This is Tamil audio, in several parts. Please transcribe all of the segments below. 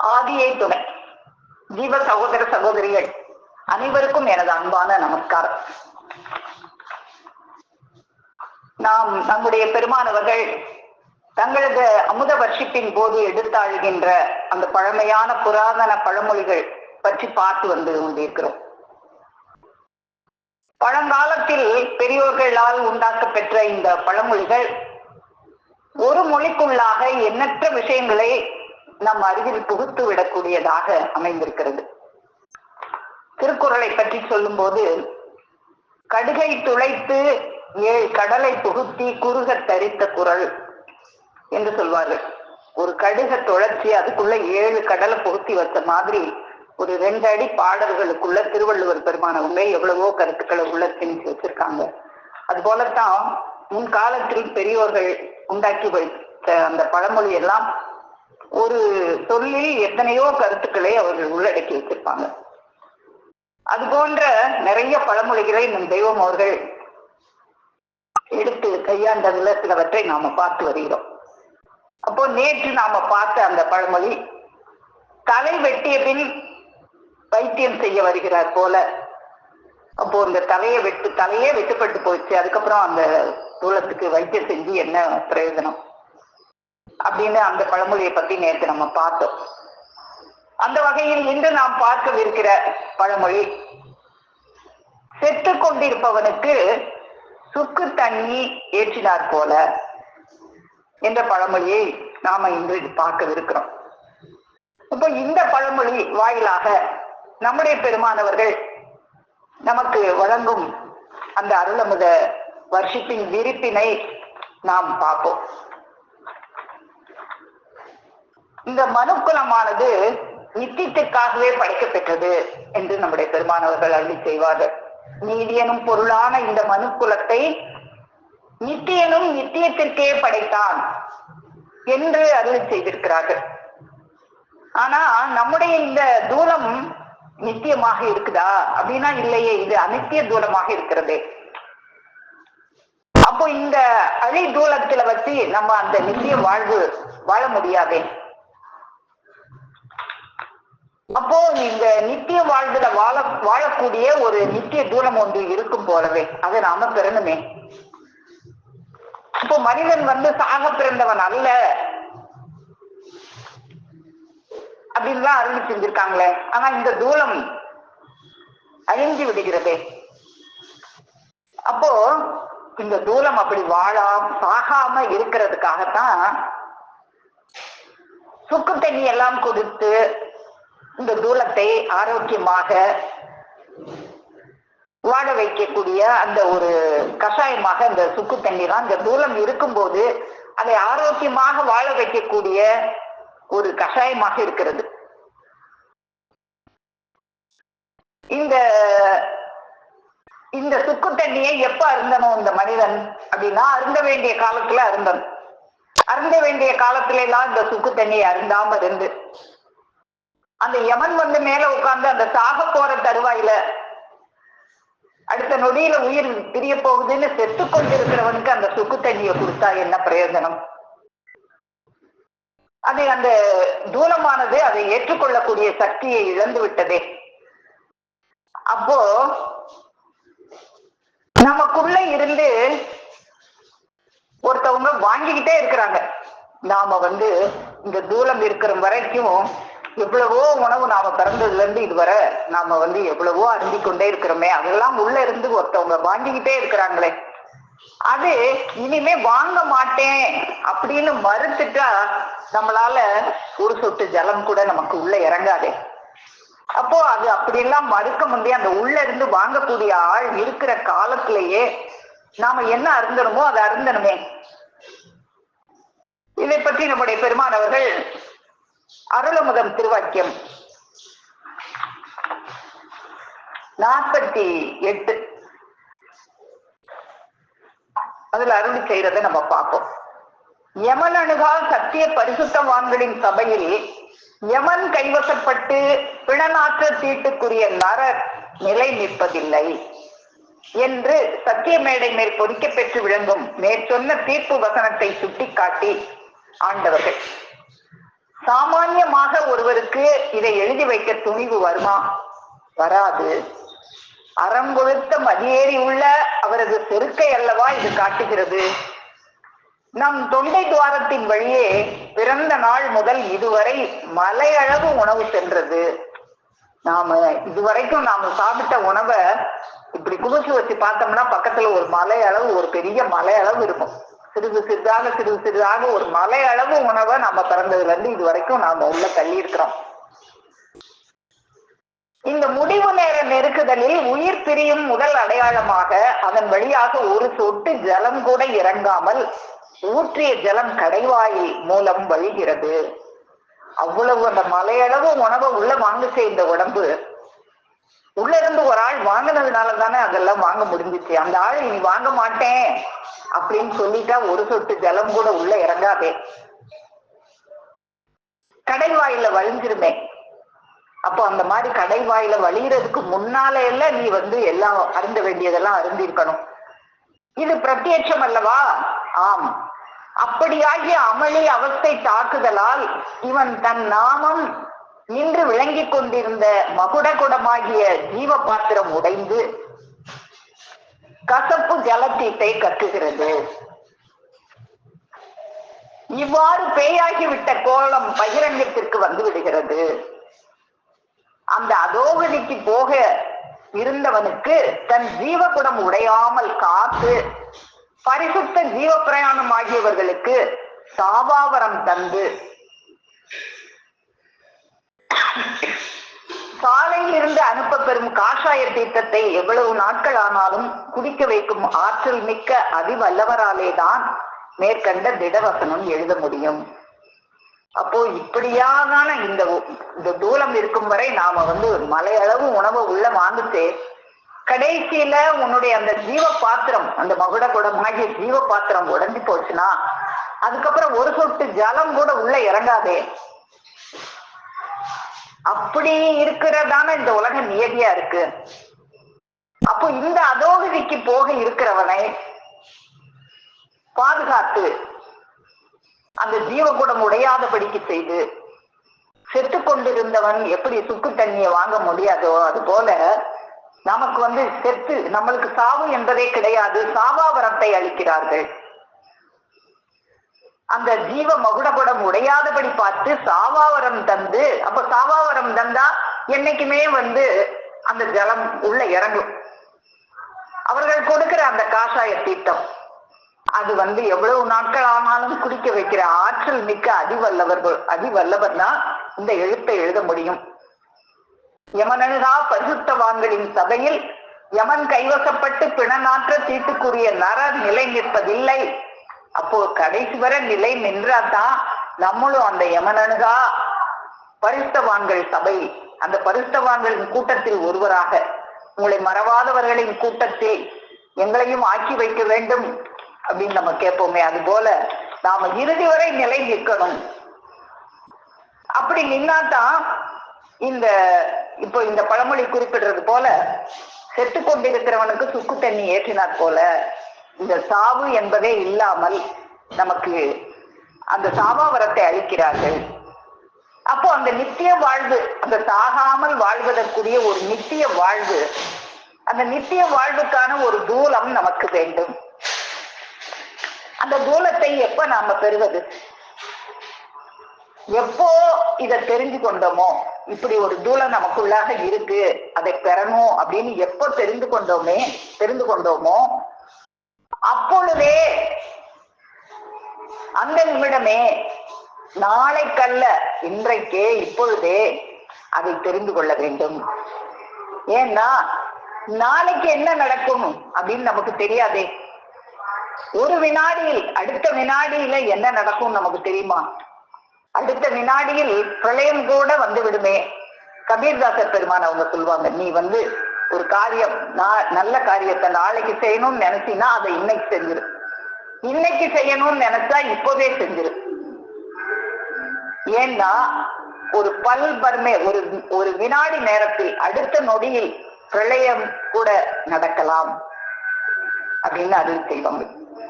ஆதியே துணை ஜீவ சகோதர சகோதரிகள் அனைவருக்கும் எனது அன்பான நமஸ்காரம். நாம் நம்முடைய பெருமானவர்கள் தங்களது அமுத வர்ஷிப்பின் போது எடுத்தாழுகின்ற அந்த பழமையான புராதன பழமொழிகள் பற்றி பார்த்து வந்து கொண்டிருக்கிறோம். பழங்காலத்தில் பெரியோர்களால் உண்டாக்க பெற்ற இந்த பழமொழிகள் ஒரு மொழிக்குள்ளாக எண்ணற்ற விஷயங்களை நம் அறிவில் புகுத்து விடக்கூடியதாக அமைந்திருக்கிறது. திருக்குறளை பற்றி சொல்லும் போது, கடுகை துளைத்து 7 கடலை புகுத்தி குறுக தரித்த குறள் என்று சொல்வார்கள். ஒரு கடுக துளைச்சி அதுக்குள்ள 7 கடலை புகுத்தி வச்ச மாதிரி ஒரு 2 அடி பாடல்களுக்குள்ள திருவள்ளுவர் பெருமானவங்க எவ்வளவோ கருத்துக்களை உள்ள திணிச்சு வச்சிருக்காங்க. அது போலத்தான் முன்காலத்தில் பெரியோர்கள் உண்டாக்கி வைத்த அந்த பழமொழி எல்லாம் ஒரு சொல்லில் எத்தனையோ கருத்துக்களை அவர்கள் உள்ளடக்கி வச்சிருப்பாங்க. அது போன்ற நிறைய பழமொழிகளை நம் தெய்வம் அவர்கள் எடுத்து கையாண்டதுல சிலவற்றை நாம பார்த்து வருகிறோம். அப்போ நேற்று நாம பார்த்த அந்த பழமொழி, தலை வெட்டிய பின் வைத்தியம் செய்ய வருகிறார் போல. அப்போ இந்த தலையே வெட்டுப்பட்டு போச்சு, அதுக்கப்புறம் அந்த தூளத்துக்கு வைத்தியம் செஞ்சு என்ன பிரயோஜனம் அப்படின்னு அந்த பழமொழியை பத்தி நேற்று நம்ம பார்த்தோம். அந்த வகையில் இன்று நாம் பார்க்கவிருக்கிற பழமொழி, செத்து கொண்டிருப்பவனுக்கு சுக்கு தண்ணி ஏற்றினார் போல என்ற பழமொழியை நாம இன்று பார்க்கவிருக்கிறோம். இப்போ இந்த பழமொழி வாயிலாக நம்முடைய பெருமானவர்கள் நமக்கு வழங்கும் அந்த அருளமுத வர்ஷிப்பின் விரிப்பினை நாம் பார்ப்போம். இந்த மனுக்குலமானது நித்தியத்திற்காகவே படைக்கப்பெற்றது என்று நம்முடைய பெருமானவர்கள் அருளி செய்வார்கள். நீதியனும் பொருளான இந்த மனுக்குலத்தை நித்தியனும் நித்தியத்திற்கே படைத்தான் என்று அருளி செய்திருக்கிறார்கள். ஆனா நம்முடைய இந்த தூலம் நித்தியமாக இருக்குதா அப்படின்னா இல்லையே, இது அனித்திய தூலமாக இருக்கிறது. அப்போ இந்த அழி தூலத்துல வச்சு நம்ம அந்த நித்திய வாழ்வு வாழ முடியாதே. அப்போ இந்த நித்திய வாழ்வுல வாழக்கூடிய ஒரு நித்திய தூரம் ஒன்று இருக்கும் போலவே அதை நாம பெறணுமே. இப்போ மனிதன் சாக பிறந்தவன் அல்ல அப்படின்லாம் அருள் செஞ்சிருக்காங்களே, ஆனா இந்த தூலம் அழிஞ்சு விடுகிறதே. அப்போ இந்த தூலம் அப்படி சாகாம இருக்கிறதுக்காகத்தான் சுக்கு தண்ணி எல்லாம் கொடுத்து இந்த தூலத்தை ஆரோக்கியமாக வாழ வைக்கக்கூடிய அந்த ஒரு கஷாயமாக இந்த சுக்கு தண்ணி தான். இந்த தூலம் இருக்கும்போது அதை ஆரோக்கியமாக வாழ வைக்கக்கூடிய ஒரு கஷாயமாக இருக்கிறது. இந்த சுக்கு தண்ணியை எப்ப அருந்தணும் இந்த மனிதன் அப்படின்னா, அருந்த வேண்டிய காலத்துல அருந்தணும். அருந்த வேண்டிய காலத்துல எல்லாம் இந்த சுக்கு தண்ணியை அருந்தாம இருந்து அந்த யமன் மேல உட்கார்ந்து அந்த சாக போற தருவாயில அடுத்த நொடியில உயிர் பிரிய போகுதுன்னு செத்து கொண்டிருக்கிறவனுக்கு அந்த சுக்கு தண்ணியை கொடுத்தா என்ன பிரயோஜனம்? அது அந்த தூலமானது அதை ஏற்றுக்கொள்ளக்கூடிய சக்தியை இழந்து விட்டதே. அப்போ நமக்குள்ள இருந்து ஒருத்தவங்க வாங்கிக்கிட்டே இருக்கிறாங்க. நாம இந்த தூலம் இருக்கிற வரைக்கும் எவ்வளவோ உணவு நாம பிறந்ததுல இருந்து இதுவரை நாம எவ்வளவோ அருந்தி கொண்டே இருக்கிறோமே, அதெல்லாம் உள்ள இருந்து ஒருத்தவங்க வாங்கிக்கிட்டே இருக்கிறாங்களே, அது இனிமே வாங்க மாட்டேன் அப்படின்னு மறுத்துட்டா நம்மளால ஒரு சொட்டு ஜலம் கூட நமக்கு உள்ள இறங்காதே. அப்போ அது அப்படியெல்லாம் மறுக்க முடியாது. அந்த உள்ள இருந்து வாங்கக்கூடிய ஆள் இருக்கிற காலத்திலேயே நாம என்ன அருந்தணுமோ அதை அருந்தணுமே. இதை பற்றி நம்முடைய பெருமானவர்கள் அருளமுதம் திருவாக்கியம் 48 அதுல அருளி செய்யறதை நம்ம பார்ப்போம். யமன் அணுகால் சத்திய பரிசுத்தவான்களின் சபையில் யமன் கைவசப்பட்டு பிணநாற்ற தீட்டுக்குரிய நரர் நிலை நிற்பதில்லை என்று சத்திய மேடை மேல் பொறிக்க பெற்று விளங்கும் மேற்சொன்ன தீர்ப்பு வசனத்தை சுட்டிக்காட்டி ஆண்டவர்கள் சாமான்யமாக ஒருவருக்கு இதை எழுதி வைக்க துணிவு வருமா? வராது. அறம் கொழுத்த மதியேறி உள்ள அவரது செருக்கை அல்லவா இது காட்டுகிறது. நம் தொண்டை துவாரத்தின் வழியே பிறந்த நாள் முதல் இதுவரை மலையளவு உணவு சென்றது. இதுவரைக்கும் நாம சாப்பிட்ட உணவை இப்படி குவிச்சு வச்சு பார்த்தோம்னா பக்கத்துல ஒரு மலை அளவு, ஒரு பெரிய மலை அளவு இருக்கும். சிறிது சிறிதாக ஒரு மலை அளவு உணவை நம்ம பிறந்ததுல இருந்து இது வரைக்கும் நாம உள்ள தள்ளி இருக்கிறோம். இந்த முடிவு நேர நெருக்குதலில் உயிர் பிரியும் முதல் அடையாளமாக அதன் வழியாக ஒரு சொட்டு ஜலம் கூட இறங்காமல் ஊற்றிய ஜலம் கடைவாயில் மூலம் வழிகிறது. அவ்வளவு அந்த மலையளவு உணவை உள்ள வாங்குச்ச இந்த உடம்பு. உள்ள இருந்து ஒரு ஆள் வாங்கினதுனால தானே அதெல்லாம் வாங்க முடிஞ்சிச்சு. அந்த ஆள் இனி வாங்க மாட்டேன் அப்படின்னு சொல்லிட்டா ஒரு சொட்டு ஜலம் கூட உள்ள இறங்காதே, கடைவாயில வழிஞ்சிருமே. அப்போ அந்த மாதிரி கடைவாயில வழிகிறதுக்கு முன்னாலே எல்லாம் நீ எல்லாம் அருந்த வேண்டியதெல்லாம் அருந்திருக்கணும். இது பிரத்யட்சம் அல்லவா? ஆம். அப்படியாகிய அமளி அவஸ்தை தாக்குதலால் இவன் தன் நாமம் நின்று விளங்கி கொண்டிருந்த மகுடகுடமாகிய ஜீவ பாத்திரம் உடைந்து கசப்பு ஜலத்தீட்டை கக்குகிறது. இவ்வாறு பேயாகிவிட்ட கோலம் பகிரங்கத்திற்கு வந்து விடுகிறது. அந்த அதோகதிக்கு போக இருந்தவனுக்கு தன் ஜீவகுடம் உடையாமல் காத்து பரிசுத்த ஜீவ பிரயாணம் ஆகியவர்களுக்கு சாபாவரம் தந்து சாலையில் இருந்து அனுப்ப பெறும் காஷாய தீர்த்தத்தை எவ்வளவு நாட்கள் ஆனாலும் குடிக்க வைக்கும் ஆற்றல் மிக்க அதிவல்லவராலேதான் மேற்கண்ட திடவசனம் எழுத முடியும். அப்போ இப்படியான இந்த தூலம் இருக்கும் வரை நாம மலையளவு உணவை உள்ள வாங்கிட்டு கடைசியில உன்னுடைய அந்த ஜீவ பாத்திரம், அந்த மகுட குடமாகிய ஜீவ பாத்திரம் உடஞ்சி போச்சுன்னா அதுக்கப்புறம் ஒரு சொட்டு ஜலம் கூட உள்ள இறங்காதே. அப்படி இருக்கிறதான இந்த உலக நியதியா இருக்கு. அப்போ இந்த அதோகதிக்கு போக இருக்கிறவனை பாதுகாத்து அந்த ஜீவகுடம் உடையாதபடிக்கு செய்து, செத்து கொண்டிருந்தவன் எப்படி சுக்கு தண்ணியை வாங்க முடியாதோ அது போல நமக்கு செத்து நம்மளுக்கு சாவு என்பதே கிடையாது, சாவாவரத்தை அளிக்கிறார்கள். அந்த ஜீவ மகுடகுடம் உடையாதபடி பார்த்து சாவாவரம் தந்து, அப்ப சாவாவரம் தந்தா என்னைக்குமே அந்த ஜலம் உள்ள இறங்கும். அவர்கள் கொடுக்கிற அந்த காஷாய தீர்த்தம் அது எவ்வளவு நாட்கள் ஆனாலும் குடிக்க வைக்கிற ஆற்றல் மிக்க அதிவல்லவர் தான் இந்த எழுத்தை எழுத முடியும். யமனனுகா பரிசுத்தவான்களின் சபையில் யமன் கைவசப்பட்டு பிணநாற்ற தீட்டுக்குரிய நர நிலை நிற்பதில்லை. அப்போ கடைசி வரை நிலை நின்றாதான் நம்மளும் அந்த யமனனுகா பரிசுத்தவான்கள் சபை, அந்த பரிசுத்தவான்களின் கூட்டத்தில் ஒருவராக, உங்களை மறவாதவர்களின் கூட்டத்தில் எங்களையும் ஆக்கி வைக்க வேண்டும் அப்படின்னு நம்ம கேட்போமே, அது போல நாம இறுதி வரை நிலை நிற்கணும். அப்படி நின்னாதான் இப்போ இந்த பழமொழி குறிப்பிடுறது போல செத்து கொண்டிருக்கிறவனுக்கு சுக்கு தண்ணி ஏற்றினார் போல இந்த சாவு என்பதே இல்லாமல் நமக்கு அந்த சாவாவரத்தை அளிக்கிறார்கள். அப்போ அந்த நித்திய வாழ்வு, அந்த சாகாமல் வாழ்வதற்குரிய ஒரு நித்திய வாழ்வு, அந்த நித்திய வாழ்வுக்கான ஒரு தூலம் நமக்கு வேண்டும். அந்த தூலத்தை எப்ப நாம பெறுவது? எப்போ இதை தெரிஞ்சு கொண்டோமோ, இப்படி ஒரு தூலம் நமக்குள்ளாக இருக்கு, அதை பெறணும் அப்படின்னு எப்போ தெரிந்து கொண்டோமோ அப்பொழுதே, அந்த நிமிடமே, நாளைக்கல்ல இன்றைக்கே இப்பொழுதே அதை தெரிந்து கொள்ள வேண்டும். ஏன்னா நாளைக்கு என்ன நடக்கும் அப்படின்னு நமக்கு தெரியாதே. ஒரு வினாடியில் அடுத்த வினாடியில என்ன நடக்கும் நமக்கு தெரியுமா? அடுத்த வினாடியில் பிரளயம் கூட வந்து விடுமே. கபீர்தாசர் பெருமான் அவங்க சொல்லுவாங்க, நீ ஒரு காரியம், நல்ல காரியத்தை நாளைக்கு செய்யணும்னு நினைச்சினா அதை இன்னைக்கு செஞ்சிரு, இன்னைக்கு செய்யணும்னு நினைச்சா இப்போதே செஞ்சிரு. ஏன்னா ஒரு பல்பர்மே, ஒரு வினாடி நேரத்தில், அடுத்த நொடியில் பிரளயம் கூட நடக்கலாம் அப்படின்னு அருள் செய்வாங்க.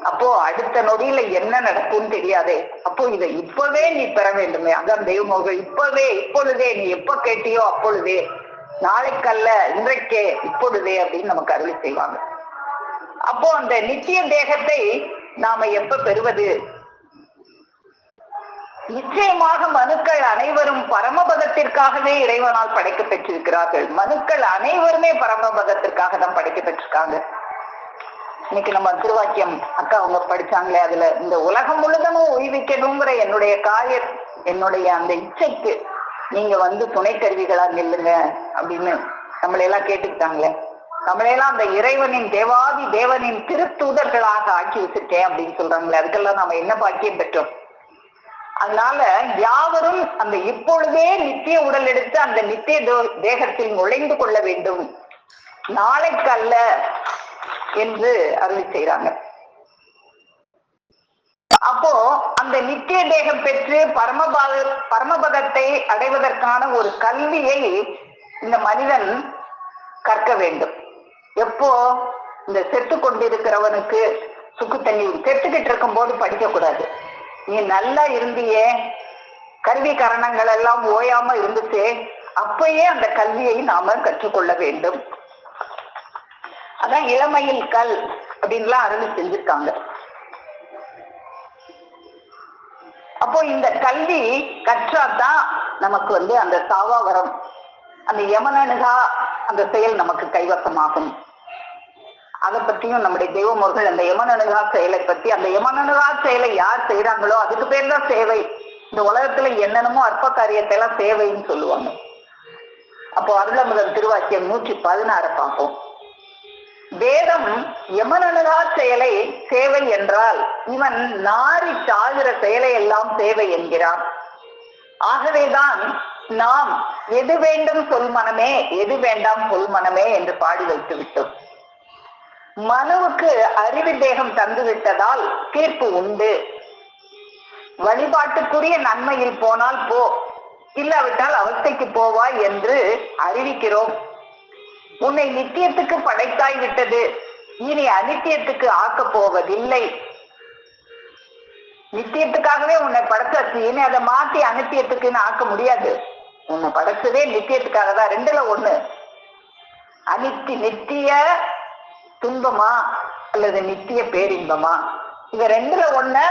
அப்போ அடுத்த நொடியில என்ன நடக்கும்னு தெரியாதே. அப்போ இதை இப்பவே நீ பெற வேண்டுமே. அதான் தெய்வமோக இப்பவே, இப்பொழுதே, நீ எப்ப கேட்டியோ அப்பொழுதே, நாளைக்கல்ல இன்றைக்கே, இப்பொழுதே அப்படின்னு நமக்கு அருளி செய்வாங்க. அப்போ அந்த நித்திய தேகத்தை நாம எப்ப பெறுவது? நிச்சயமாக மனுக்கள் அனைவரும் பரமபதத்திற்காகவே இறைவனால் படைக்க பெற்றிருக்கிறார்கள். மனுக்கள் அனைவருமே பரமபதத்திற்காக தான் படைக்க பெற்றிருக்காங்க. இன்னைக்கு நம்ம திருவாக்கியம் அக்கா அவங்க படிச்சாங்களே, அதுல இந்த உலகம் முழுதமும் உய்விக்கணுங்கிற என்னுடைய அந்த இச்சைக்கு நீங்க துணை கருவிகளா நில்லுங்க அப்படின்னு நம்மளையெல்லாம் கேட்டுக்கிட்டாங்களே. நம்மளையெல்லாம் அந்த இறைவனின் தேவாதி தேவனின் திருத்தூதர்களாக ஆக்கி வச்சிருக்கேன் அப்படின்னு சொல்றாங்களே. அதுக்கெல்லாம் நம்ம என்ன பாக்கியம் பெற்றோம். அதனால யாவரும் அந்த இப்பொழுதே நித்திய உடல் எடுத்து அந்த நித்திய தேகத்தில் நுழைந்து கொள்ள வேண்டும், நாளைக்கு அல்ல என்று அருளி செய்றாங்க. அப்போ அந்த நித்திய தேகம் பெற்று பரமபதத்தை அடைவதற்கான ஒரு கல்வியை இந்த மனிதன் கற்க வேண்டும். எப்போ? இந்த செத்து கொண்டிருக்கிறவனுக்கு சுக்கு தண்ணி செத்துக்கிட்டு இருக்கும் போது படிக்க கூடாது. நீ நல்லா இருந்தியே, கல்வி கரணங்கள் எல்லாம் ஓயாம இருந்துச்சு, அப்பயே அந்த கல்வியை நாம கற்றுக்கொள்ள வேண்டும். அதான் இளமையில் கல் அப்படின்லாம் அருளி செஞ்சிருக்காங்க. அப்போ இந்த கல்வி கற்றாதான் நமக்கு அந்த சாவா வரம், அந்த யமனனுகா அந்த செயல் நமக்கு கைவசமாகும். அதை பத்தியும் நம்முடைய தெய்வமோர்கள் அந்த யமனனுகா செயலை பத்தி, அந்த யமனனுகா செயலை யார் செய்யறாங்களோ அதுக்கு பேர் தான் சேவை. இந்த உலகத்துல என்னென்னமோ அற்ப காரியத்தை எல்லாம் சேவைன்னு சொல்லுவாங்க. அப்போ அருளமுதன் திருவாக்கியம் 116 பார்ப்போம். வேதம் யமனனுகா செயலை சேவை என்றால் இவன் நாரி சாகிற செயலை எல்லாம் சேவை என்கிறான். ஆகவேதான் நாம் எது வேண்டும் சொல் மனமே, எது வேண்டாம் சொல் மனமே என்று பாடி வைத்து விட்டோம். மனுவுக்கு அறிவு தேகம் தந்து விட்டதால் தீர்ப்பு உண்டு. வழிபாட்டுக்குரிய நன்மையில் போனால் போ, இல்லாவிட்டால் அவஸ்தைக்கு போவாய் என்று அறிவிக்கிறோம். உன்னை நித்தியத்துக்கு படைத்தாய் விட்டது, இனி அனித்தியத்துக்கு ஆக்கப் போவதில்லை. நித்தியத்துக்காகவே உன்னை படைச்சாச்சு, இனி அதை மாத்தி அனித்தியத்துக்குன்னு ஆக்க முடியாது. உன்னை படைச்சதே நித்தியத்துக்காக தான். 2ல 1. நித்திய துன்பமா அல்லது நித்திய பேரின்பமா, இத 2ல 1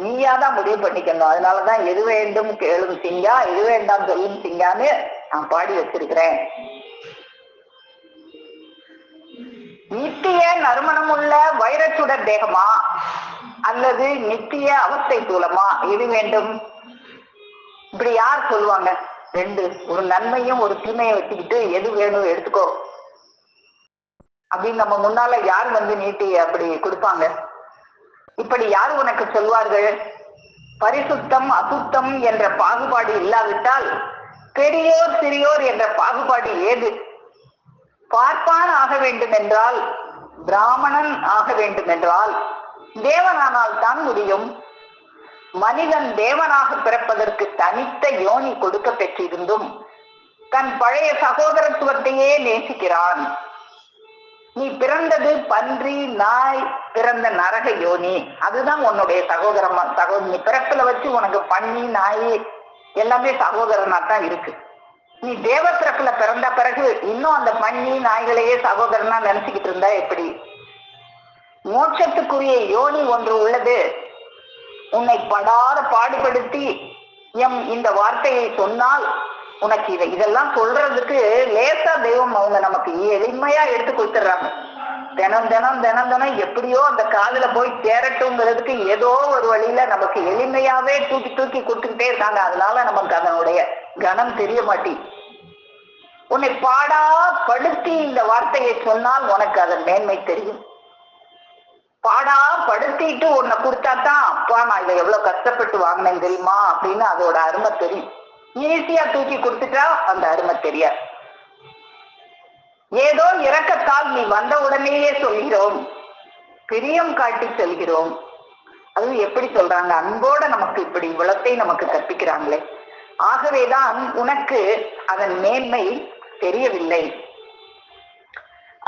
நீயாதான் முடிவு பண்ணிக்கணும். அதனாலதான் எது வேண்டும் கேளும் சிங்கா, எது வேண்டாம் சொல்லும் சிங்கான்னு நான் பாடி வச்சிருக்கிறேன். நித்திய நறுமணமுள்ள வைரச்சுடர் தேகமா அல்லது நித்திய அவஸ்தை தூலமா, எது வேண்டும்? இப்படி யார் சொல்லுவாங்க? 2 ஒரு நன்மையும் ஒரு தீமையை வச்சுக்கிட்டு எது வேணும் எடுத்துக்கோ அப்படின்னு நம்ம முன்னால யார் நீட்டி அப்படி கொடுப்பாங்க? இப்படி யார் உனக்கு சொல்வார்கள்? பரிசுத்தம் அசுத்தம் என்ற பாகுபாடு இல்லாவிட்டால் பெரியோர் சிறியோர் என்ற பாகுபாடு ஏது? பார்ப்பான் ஆக வேண்டும் என்றால், பிராமணன் ஆக வேண்டும் என்றால் தேவனானால் தான் முடியும். மனிதன் தேவனாக பிறப்பதற்கு தனித்த யோனி கொடுக்க பெற்றிருந்தும் தன் பழைய சகோதரத்துவத்தையே நேசிக்கிறான். நீ பிறந்தது பன்றி, நாய், பிறந்த நரக யோனி, அதுதான் உன்னுடைய நீ பிறப்புல வச்சு உனக்கு பன்னி, நாய் எல்லாமே சகோதரனா தான் இருக்கு. நீ தேவ பிறப்புல பிறந்த பிறகு இன்னும் அந்த பன்னி நாய்களையே சகோதரனா நினைச்சுக்கிட்டு இருந்தா எப்படி? மோட்சத்துக்குரிய யோனி ஒன்று உள்ளது. உன்னை படாத பாடுபடுத்தி இந்த வார்த்தையை சொன்னால் உனக்கு இதெல்லாம் சொல்றதுக்கு லேசா தெய்வம் அவங்க நமக்கு எளிமையா எடுத்து கொடுத்துடுறாங்க. தினம் தினம் எப்படியோ அந்த காதுல போய் சேரட்டுங்கிறதுக்கு ஏதோ ஒரு வழியில நமக்கு எளிமையாவே தூக்கி கொடுத்துக்கிட்டே இருக்காங்க. அதனால நமக்கு அதனுடைய கனம் தெரிய மாட்டி. உன்னை பாடா படுத்தி இந்த வார்த்தையை சொன்னால் உனக்கு அதன் மேன்மை தெரியும். பாடா படுத்திட்டு உன்னை கொடுத்தாதான் அப்பா நான் இதை எவ்வளவு கஷ்டப்பட்டு வாங்கினேன் தெரியுமா அப்படின்னு அதோட அருமை தெரியும். ஈஸியா தூக்கி கொடுத்துட்டா அந்த அருமை தெரியாது. ஏதோ இரக்கத்தால் நீ வந்த உடனேயே சொல்கிறோம், பிரியம் காட்டி சொல்கிறோம். அது எப்படி சொல்றாங்க? அன்போட நமக்கு இப்படி இவ்வளத்தை நமக்கு கற்பிக்கிறாங்களே. ஆகவேதான் உனக்கு அதன் மேன்மை தெரியவில்லை.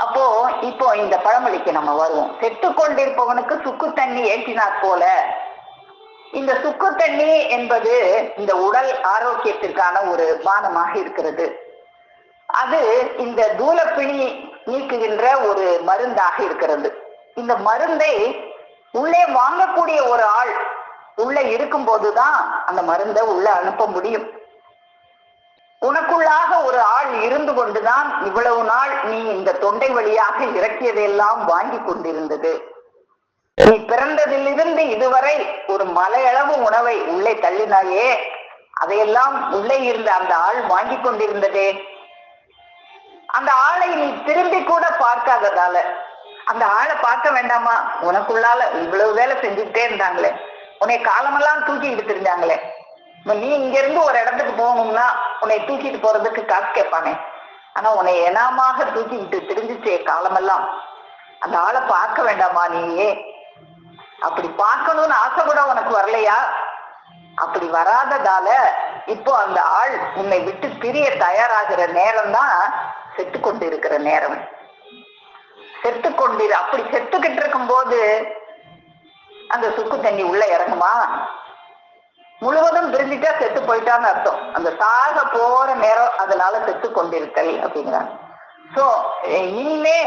அப்போ இப்போ இந்த பழமொழிக்கு நம்ம வருவோம். செத்து கொண்டிருப்பவனுக்கு சுக்கு தண்ணி ஏற்றினாற் போல. இந்த சுக்கு தண்ணி என்பது இந்த உடல் ஆரோக்கியத்திற்கான ஒரு பானமாக இருக்கிறது. அது இந்த தூலப்பிணி நீக்குகின்ற ஒரு மருந்தாக இருக்கிறது. இந்த மருந்தை உள்ளே வாங்கக்கூடிய ஒரு ஆள் உள்ள இருக்கும் போதுதான் அந்த மருந்தை உள்ள அனுப்ப முடியும். உனக்குள்ளாக ஒரு ஆள் இருந்து கொண்டுதான் இவ்வளவு நாள் நீ இந்த தொண்டை வழியாக இறக்கியதெல்லாம் வாங்கி கொண்டிருந்தது. நீ பிறந்ததிலிருந்து இதுவரை ஒரு மலையளவு உணவை உள்ளே தள்ளினாயே, அதையெல்லாம் உள்ளே இருந்த அந்த ஆள் வாங்கி கொண்டிருந்ததே. அந்த ஆளை நீ திரும்பி கூட பார்க்காததால அந்த ஆளை பார்க்க வேண்டாமா? உனக்குள்ளால இவ்வளவு வேலை செஞ்சுக்கிட்டே இருந்தாங்களே, உன்னை காலமெல்லாம் தூக்கிட்டு தெரிஞ்சாங்களே. நீ இங்க இருந்து ஒரு இடத்துக்கு போகணும்னா உன்னை தூக்கிட்டு போறதுக்கு காசு கேட்பானே. ஆனா உன்னை எனாமாக தூக்கிக்கிட்டு தெரிஞ்சுச்சே காலமெல்லாம். அந்த ஆளை பார்க்க வேண்டாமா? நீயே அப்படி பார்க்கணும்னு ஆசை கூட உனக்கு வரலையா? அப்படி வராததால இப்போ அந்த ஆள் உன்னை விட்டு பிரிய தயாராகிற நேரம் தான் செத்து கொண்டு இருக்கிற நேரம். அப்படி செத்துக்கிட்டு இருக்கும் போது அந்த சுக்கு தண்ணி உள்ள இறங்குமா? முழுவதும் விரும்பிட்டா செத்து போயிட்டான்னு அர்த்தம். அந்த சாக போற நேரம், அதனால செத்து கொண்டிருத்தல் அப்படிங்கிறாங்க. சோ இனிமே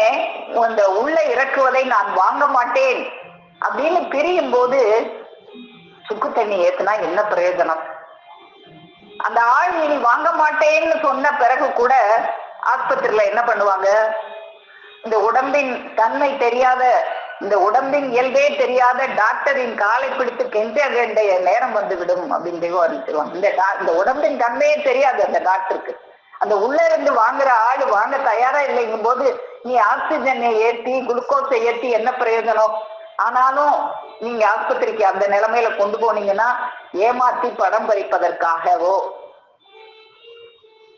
அந்த உள்ள இறக்குவதை நான் வாங்க மாட்டேன் அப்படின்னு பிரியும் போது சுக்கு தண்ணி ஏத்துனா என்ன பிரயோஜனம்? அந்த ஆள் இனி வாங்க மாட்டேன்னு சொன்ன பிறகு கூட ஆஸ்பத்திரியில என்ன பண்ணுவாங்க? இந்த உடம்பின் தன்மை தெரியாத, இந்த உடம்பின் இயல்பே தெரியாத டாக்டரின் காலை பிடித்து கெஞ்ச வேண்டிய நேரம் வந்துவிடும் அப்படின்னு அறிவிச்சிருவாங்க. இந்த உடம்பின் தன்மையே தெரியாது அந்த டாக்டருக்கு. அந்த உள்ள இருந்து வாங்குற ஆளு வாங்க தயாரா இல்லைங்கும் போது நீ ஆக்சிஜனை ஏற்றி குளுக்கோஸை ஏற்றி என்ன பிரயோஜனம்? ஆனாலும் நீங்க ஆஸ்பத்திரிக்கு அந்த நிலைமையில கொண்டு போனீங்கன்னா ஏமாற்றி படம் பறிப்பதற்காகவோ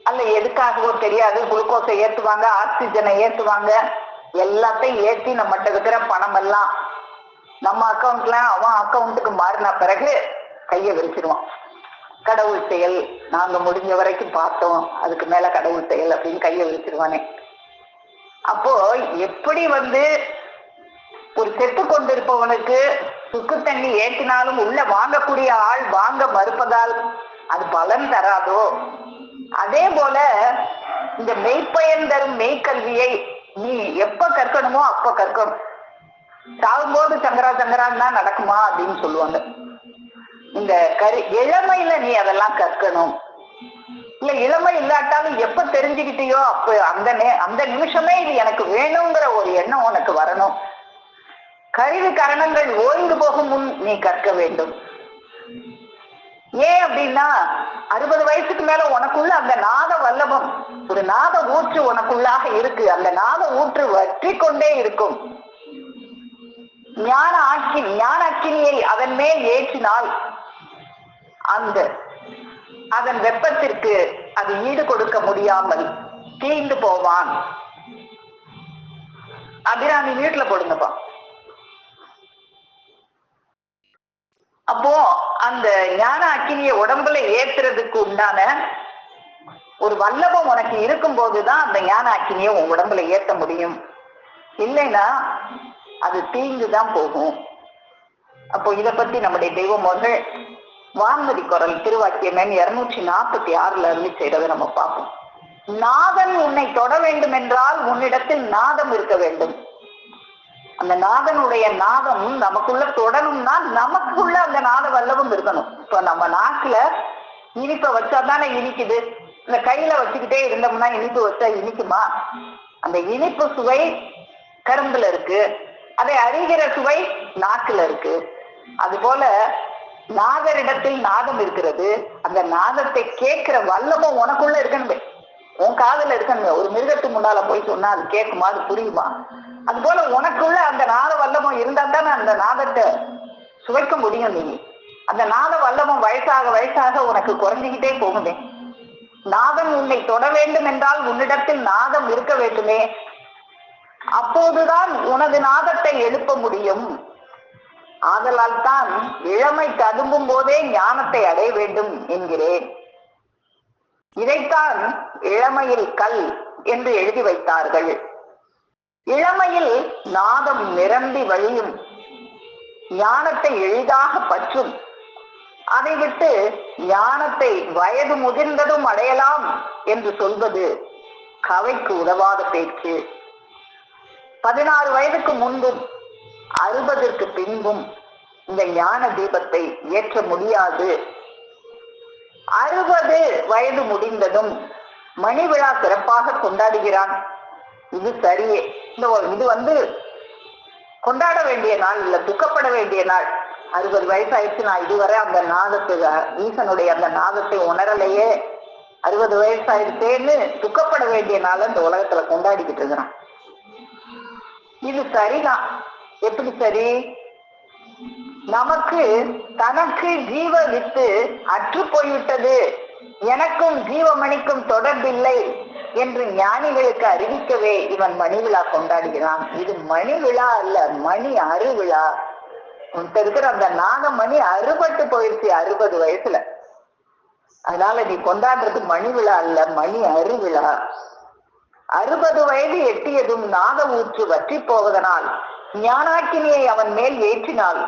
அல்ல எதுக்காகவோ தெரியாது, குளுக்கோஸை ஏற்றுவாங்க, ஆக்சிஜனை ஏற்றுவாங்க, எல்லாத்தையும் ஏற்றி நம்மகிட்ட இருக்கிற பணம் எல்லாம் நம்ம அக்கௌண்ட்ல அவன் அக்கௌண்ட்டுக்கு மாறின பிறகு கையை விரிச்சிருவான். கடவுள் செயல், நாங்க முடிஞ்ச வரைக்கும் பார்த்தோம், அதுக்கு மேல கடவுள் செயல் அப்படின்னு கையை விரிச்சிருவானே. அப்போ எப்படி ஒரு செத்து கொண்டிருப்பவனுக்கு சுக்கு தண்ணி ஏற்றினாலும் உள்ள வாங்கக்கூடிய ஆள் வாங்க மறுப்பதால் அது பலன் தராதோ, அதே போல இந்த மெய்ப்பயன் தரும் மெய்க்கல்வியை நீ எப்ப கற்கணுமோ அப்ப கற்கணும். சாகும்போது சங்கரா சங்கரான் தான் நடக்குமா அப்படின்னு சொல்லுவாங்க. இந்த இளமையில நீ அதெல்லாம் கற்கணும். இல்ல இளமை இல்லாட்டாலும் எப்ப தெரிஞ்சுக்கிட்டியோ அப்ப அந்த நிமிஷமே இது எனக்கு வேணுங்கிற ஒரு எண்ணம் உனக்கு வரணும். கருவி கரணங்கள் ஓய்ந்து போகும் முன் நீ கற்க வேண்டும். ஏன் அப்படின்னா 60 வயசுக்கு மேல உனக்குள்ள அந்த நாத வல்லபம், ஒரு நாத ஊற்று உனக்குள்ளாக இருக்கு. அந்த நாத ஊற்று வற்றி கொண்டே இருக்கும். ஞான அக்கினியை அதன் மேல் ஏற்றினால் அதன் வெப்பத்திற்கு அது ஈடு கொடுக்க முடியாமல் தீண்டு போவான். அபிராமி வீட்டுல போடுங்கப்பா. அப்போ அந்த ஞான அக்கினியை உடம்புல ஏத்துறதுக்கு உண்டான ஒரு வல்லபம் உனக்கு இருக்கும் போதுதான் அந்த ஞான அக்கினியை உன் உடம்புல ஏத்த முடியும். இல்லைன்னா அது தீங்குதான் போகும். அப்போ இத பத்தி நம்முடைய தெய்வமோர்கள் வான்மதி குரல் திருவாக்கியமேன் 246 இருந்து செய்யறதை நம்ம பார்ப்போம். நாதன் உன்னை தொட வேண்டும் என்றால் உன்னிடத்தில் நாதம் இருக்க வேண்டும். அந்த நாதனுடைய நாதம் நமக்குள்ள தொடணும்னா நமக்குள்ள அந்த நாத வல்லவும் இருக்கணும். இப்ப நம்ம நாக்குல இனிப்பை வச்சாதானே இனிக்குது. இந்த கையில வச்சுக்கிட்டே இருந்தோம்னா இனிப்பு வச்சா இனிக்குமா? அந்த இனிப்பு சுவை கரும்புல இருக்கு, அதை அறிகிற சுவை நாக்குல இருக்கு. அது போல நாதரிடத்தில் நாதம் இருக்கிறது. அந்த நாதத்தை கேட்கிற வல்லமும் உனக்குள்ள இருக்கணுமே, உன் காதுல இருக்கணுமே. ஒரு மிருகத்துக்கு முன்னால போய் சொன்னா அது கேட்குமா, அது புரியுமா? அது போல உனக்குள்ள அந்த நாத வல்லமும் இருந்தா தானே அந்த நாதத்தை சுவைக்க முடியும். நீ அந்த நாத வல்லமும் வயசாக உனக்கு குறைஞ்சிக்கிட்டே போகுமே. நாதம் உன்னை தொட வேண்டும் என்றால் உன்னிடத்தில் நாதம் இருக்க வேண்டுமே. அப்போதுதான் உனது நாதத்தை எழுப்ப முடியும். ஆதலால் தான் இளமை ததும்பும் போதே ஞானத்தை அடைய வேண்டும் என்கிறேன். இதைத்தான் இளமையில் கல் என்று எழுதி வைத்தார்கள். இளமையில் நாதம் நிரம்பி வழியும், ஞானத்தை எளிதாக பற்றும். அதை விட்டு ஞானத்தை வயது முதிர்ந்ததும் அடையலாம் என்று சொல்வது கவைக்கு உதவாத பேச்சு. 16 வயதுக்கு முன்பும் 60ற்கு பின்பும் இந்த ஞான தீபத்தை ஏற்ற முடியாது. 60 வயது முடிந்ததும் மணி விழா சிறப்பாக கொண்டாடுகிறான். இது சரியே. இது கொண்டாட வேண்டிய நாள் இல்ல, துக்கப்பட வேண்டிய நாள். 60 வயசாயிடுச்சு, நான் இதுவரை அந்த நாதத்தை, ஈசனுடைய அந்த நாதத்தை உணரலையே, 60 வயசாயிடுச்சேன்னு துக்கப்பட வேண்டிய நாள் இந்த உலகத்துல கொண்டாடிக்கிட்டு இருக்கிறான். இது சரிதான். எப்படி சரி? நமக்கு தனக்கு ஜீவ வித்து அற்று போய்விட்டது, எனக்கும் ஜீவமணிக்கும் தொடர்பில்லை என்று ஞானிகளுக்கு அறிவிக்கவே இவன் மணி விழா கொண்டாடுகிறான். இது மணி விழா அல்ல, மணி அருவிழா. இருக்கிற அந்த நாகமணி அறுபட்டு போயிடுச்சு 60 வயசுல. அதனால நீ கொண்டாடுறது மணி விழா அல்ல, மணி அருவிழா. 60 வயது எட்டியதும் நாக ஊற்று வற்றி போவதனால் ஞானாக்கினியை அவன் மேல் ஏற்றினால்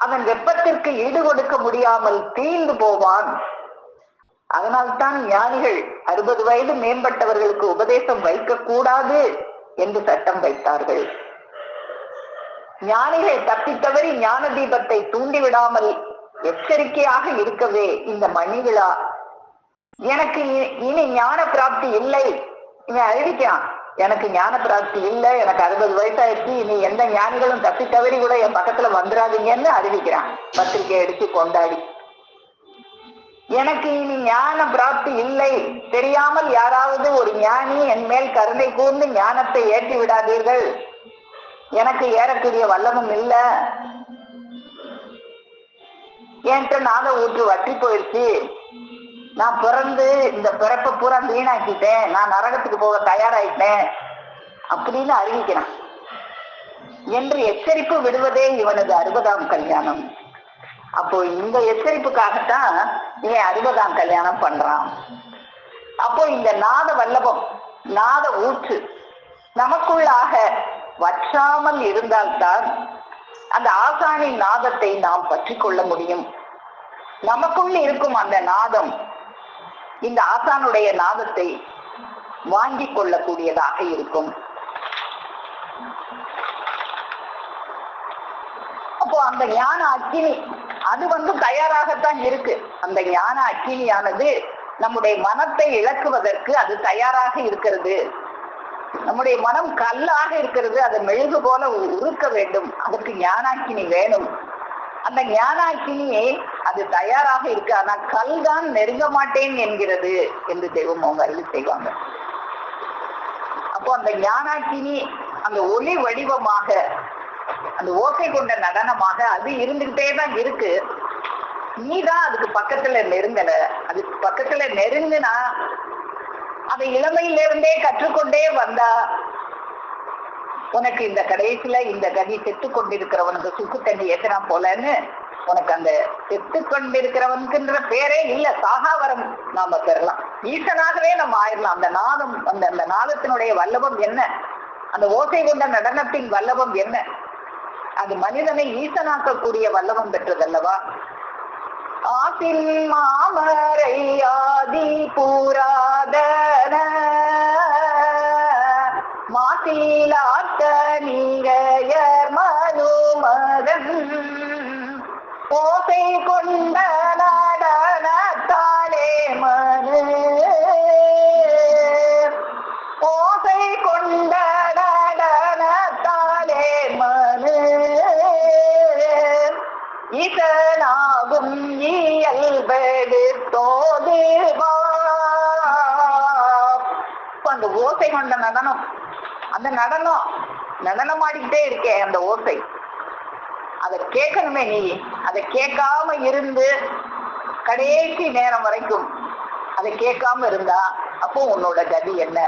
அவன் வெப்பத்திற்கு ஈடு கொடுக்க முடியாமல் தீர்ந்து போவான். அதனால்தான் ஞானிகள் 60 வயது மேம்பட்டவர்களுக்கு உபதேசம் வைக்க கூடாது என்று சட்டம் வைத்தார்கள். ஞானிகள் தப்பித்தவறி ஞான தீபத்தை தூண்டிவிடாமல் எச்சரிக்கையாக இருக்கவே இந்த மணி விழா. எனக்கு இனி ஞான பிராப்தி இல்லை, இவன் அறிவிக்கிறான், எனக்கு ஞான பிராப்தி இல்லை, எனக்கு 60 வயசாயிடுச்சு, இனி எந்த ஞானிகளும் தப்பி தவறி கூட என் பக்கத்துல வந்துடாதீங்கன்னு அறிவிக்கிறான். பத்திரிகை அடிச்சு கொண்டாடி, எனக்கு இனி ஞான பிராப்தி இல்லை, தெரியாமல் யாராவது ஒரு ஞானி என் மேல் கருணை கூர்ந்து ஞானத்தை ஏற்றி விடாதீர்கள், எனக்கு ஏறக்கூடிய வல்லமும் இல்ல, என்கிட்ட நாத ஊற்று வற்றி போயிடுச்சு, நான் பிறந்து இந்த பிறப்பை பூரா வீணாக்கிட்டேன், நான் நரகத்துக்கு போக தயாராயிட்டேன் அப்படின்னு அறிவிக்கிறான் என்று எச்சரிப்பு விடுவதே இவனது 60ஆம் கல்யாணம். அப்போ இந்த எச்சரிப்புக்காகத்தான் இவன் 60ஆம் கல்யாணம் பண்றான். அப்போ இந்த நாத வல்லபம், நாத ஊற்று நமக்குள்ளாக வற்றாமல் இருந்தால்தான் அந்த ஆசானின் நாதத்தை நாம் பற்றி கொள்ள முடியும். நமக்குள்ள இருக்கும் அந்த நாதம் இந்த ஆசானுடைய நாதத்தை வாங்கி கொள்ளக்கூடியதாக இருக்கும். அப்போ அந்த ஞான அக்கினி அது தயாராகத்தான் இருக்கு. அந்த ஞான அக்கினியானது நம்முடைய மனத்தை இழக்குவதற்கு அது தயாராக இருக்கிறது. நம்முடைய மனம் கல்லாக இருக்கிறது, அதை மெழுகு போல உருக்க வேண்டும், அதுக்கு ஞானாக்கினி வேணும். அந்த ஞானாக்கினியை அது தயாராக இருக்கு. ஆனா கல் தான் நெருங்க மாட்டேன் என்கிறது என்று தெய்வம் அவங்க அருள் செய்வாங்க. அப்போ அந்த ஞானாக்கினி அந்த ஒளி வடிவமாக, அந்த ஓசை கொண்ட நடனமாக அது இருந்துகிட்டே தான் இருக்கு. நீதான் அதுக்கு பக்கத்துல நெருங்கல. அதுக்கு பக்கத்துல நெருங்குனா அதை இளமையிலிருந்தே கற்றுக்கொண்டே வந்தா உனக்கு இந்த கடைசியில இந்த கதி செத்து கொண்டிருக்கிறவனுக்கு சுக்கு தண்ணி ஏத்துனா போலன்னு உனக்கு அந்த செத்து கொண்டிருக்கிறவனுக்குன்ற பேரே இல்ல, சாகாவரம் நாம பெறலாம். ஈசனாகவே நம்ம ஆயிடலாம். அந்த நாதம், அந்த நாதத்தினுடைய வல்லபம் என்ன, அந்த ஓசை கொண்ட நடனத்தின் வல்லபம் என்ன, அது மனிதனை ஈசனாக்கக்கூடிய வல்லபம் பெற்றதல்லவா. ஆசின் மாமரை ஆதி பூராதன மாசிலாத்த நீரையர் மனுமதன் ஓசை கொண்ட நடனத்தாலே மனு ஓசை கொண்ட நடனத்தாலே மனு ஈசனாகும் இயல்பெடுத்தோது. அந்த ஓசை கொண்ட நடனம், அந்த நடனம் ஆடிக்கிட்டே இருக்கே அந்த ஓசை, அதை கேட்கணுமே. நீ அதை கேட்காம இருந்து கடைசி நேரம் வரைக்கும் அதை கேட்காம இருந்தா அப்போ உன்னோட கதி என்ன?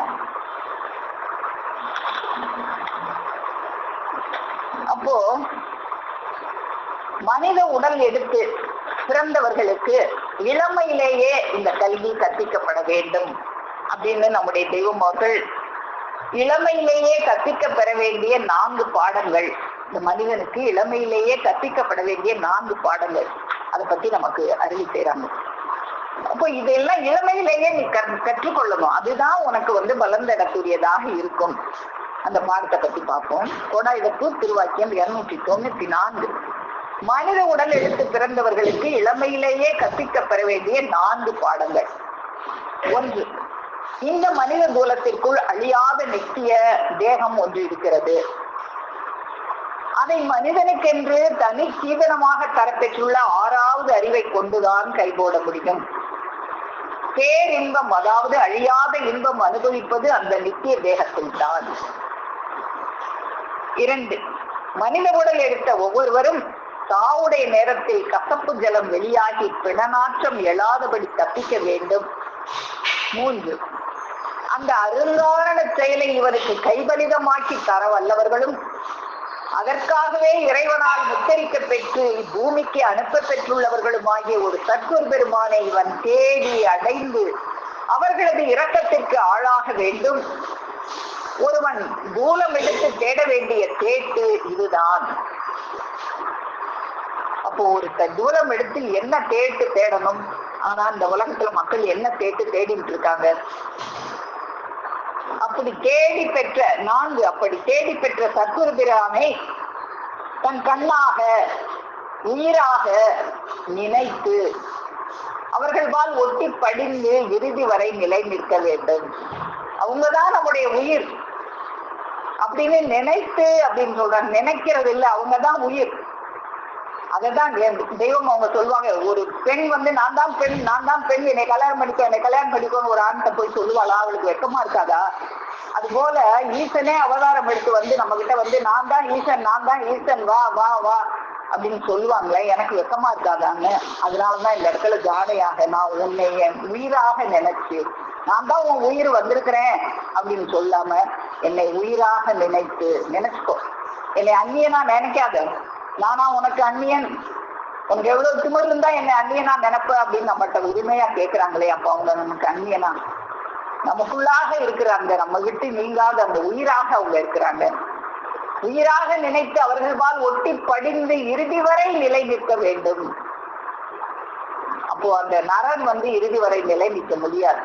அப்போ மனித உடல் எடுத்து பிறந்தவர்களுக்கு இளமையிலேயே இந்த கல்வி கற்பிக்கப்பட வேண்டும் அப்படின்னு நம்முடைய தெய்வம் அவர்கள் இளமையிலேயே கற்பிக்க பெற வேண்டிய 4 பாடங்கள். இந்த மனிதனுக்கு இளமையிலேயே கற்பிக்கப்பட வேண்டிய 4 பாடங்கள், அதை பத்தி நமக்கு அறிவி செய்றாங்க. அப்போ இதெல்லாம் இளமையிலேயே நீ கற்றுக்கொள்ளணும். அதுதான் உனக்கு பலம் தரக்கூடியதாக இருக்கும். அந்த பாடத்தை பத்தி பார்ப்போம். கோடாயுதத்தூர் திருவாக்கியம் 294. மனித உடல் எடுத்து பிறந்தவர்களுக்கு இளமையிலேயே கற்பிக்க பெற வேண்டிய 4 பாடங்கள். 1, இந்த மனித குலத்திற்குள் அழியாத நித்திய தேகம் ஒன்று இருக்கிறது. அதை மனிதனுக்கென்று தனி சீதனமாக தரப்பெற்றுள்ள 6வது அறிவை கொண்டுதான் கைபோட முடியும். பேரின்பம், அதாவது அழியாத இன்பம் அனுபவிப்பது அந்த நித்திய தேகத்தில் தான். 2, மனித உடல் எடுத்த ஒவ்வொருவரும் தாவுடைய நேரத்தில் கசப்பு ஜலம் வெளியாகி பிணநாற்றம் எழாதபடி தப்பிக்க வேண்டும். 3, அந்த அருங்காரண செயலை இவருக்கு கைபலிதமாக்கி தர வல்லவர்களும் அதற்காகவே இறைவனால் முத்தரிக்க பெற்று பூமிக்கு அனுப்ப பெற்றுள்ளவர்களும் ஆகிய ஒரு சத்குரு பெருமானை இவன் தேடி அடைந்து அவர்களது இரக்கத்திற்கு ஆளாக வேண்டும். ஒருவன் தூலம் எடுத்து தேட வேண்டிய தேட்டு இதுதான். அப்போ ஒரு தூலம் எடுத்து என்ன தேட்டு தேடணும்? ஆனா இந்த உலகத்துல மக்கள் என்ன தேட்டு தேடிட்டு இருக்காங்க? அப்படி தேடி பெற்ற சத்குரு பிரானை தன் கண்ணாக உயிராக நினைத்து அவர்களால் ஒட்டி படிந்து இறுதி வரை நிலை நிற்க வேண்டும். அவங்கதான் நம்முடைய உயிர் அப்படின்னு நினைத்து அப்படின்னு சொல்றாங்க. நினைக்கிறது இல்லை, அவங்கதான் உயிர். அததான் தெய்வம் அவங்க சொல்லுவாங்க. ஒரு பெண் நான் தான் பெண் என்னை கல்யாணம் பண்ணிக்கோன்னு ஒரு ஆண்கிட்ட போய் சொல்லுவாளா? அவளுக்கு வெக்கமா இருக்காதா? அது போல ஈசனே அவதாரம் எடுத்து நம்ம கிட்ட நான் தான் ஈசன் வா வா வா அப்படின்னு சொல்லுவாங்களே, எனக்கு வெக்கமா இருக்காதான்னு. அதனாலதான் இந்த இடத்துல ஜாடையாக நான் உன்னை என் உயிராக நினைச்சு, நான் தான் உன் உயிர் வந்திருக்கிறேன் அப்படின்னு சொல்லாம என்னை உயிராக நினைச்சுக்கோ. என்னை அந்நியனா நினைக்காத. நானா உனக்கு அந்நியன்? உனக்கு எவ்வளவு திமிர் இருந்தா என்னை அந்நியனா நினைப்ப அப்படின்னு நம்மகிட்ட உரிமையா கேட்கிறாங்களே. அப்ப அவங்க நமக்கு அந்நியனா? நமக்குள்ளாக இருக்கிறாங்க, நம்ம விட்டு நீங்காத அந்த உயிராக அவங்க இருக்கிறாங்க. உயிராக நினைத்து அவர்களால் ஒட்டி படிந்து இறுதி வரை நிலை நிற்க வேண்டும். அப்போ அந்த நரன் இறுதி வரை நிலை நிற்க முடியாது.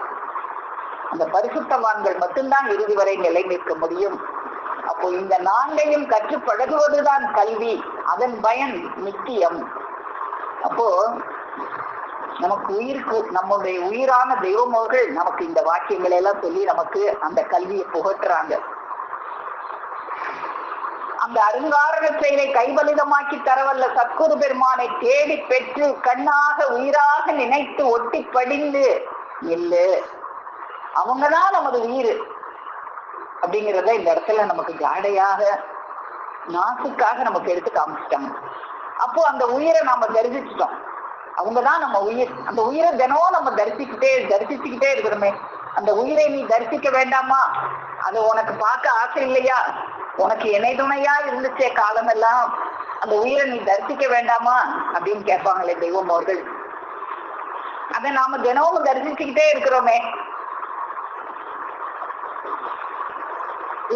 அந்த பரிசுத்தவான்கள் மட்டும்தான் இறுதி வரை நிலை நிற்க முடியும். அப்போ இந்த 4ஐயும் கற்று பழகுவதுதான் கல்வி. அதன் பயன் நித்தியம். அப்போ நமக்கு நம்முடைய உயிரான தெய்வம் அவர்கள் நமக்கு இந்த வாக்கியங்களை எல்லாம் சொல்லி நமக்கு அந்த கல்வியை புகட்டுறாங்க. அந்த அருங்காரண செயலை கைபலிதமாக்கி தரவல்ல சத்குரு பெருமானை தேடி பெற்று கண்ணாக உயிராக நினைத்து ஒட்டி படிந்து நில்லு. அவங்கதான் நமது உயிர் அப்படிங்கிறத இந்த இடத்துல நமக்கு ஜாடையாக நாசுக்காக நமக்கு எடுத்து காமிச்சிட்டாங்க. அப்போ அந்த உயிரை நாம தரிசிச்சிட்டோம். அவங்கதான் நம்ம உயிர். அந்த உயிரை தினம் நம்ம தரிசிச்சுக்கிட்டே இருக்கிறோமே. அந்த உயிரை நீ தரிசிக்க வேண்டாமா? அது உனக்கு பார்க்க ஆசை இல்லையா? உனக்கு இணை துணையா இருந்துச்சே காலமெல்லாம், அந்த உயிரை நீ தரிசிக்க வேண்டாமா அப்படின்னு கேட்பாங்களே தெய்வம் அவர்கள். அதை நாம தினமும் தரிசிச்சுக்கிட்டே இருக்கிறோமே.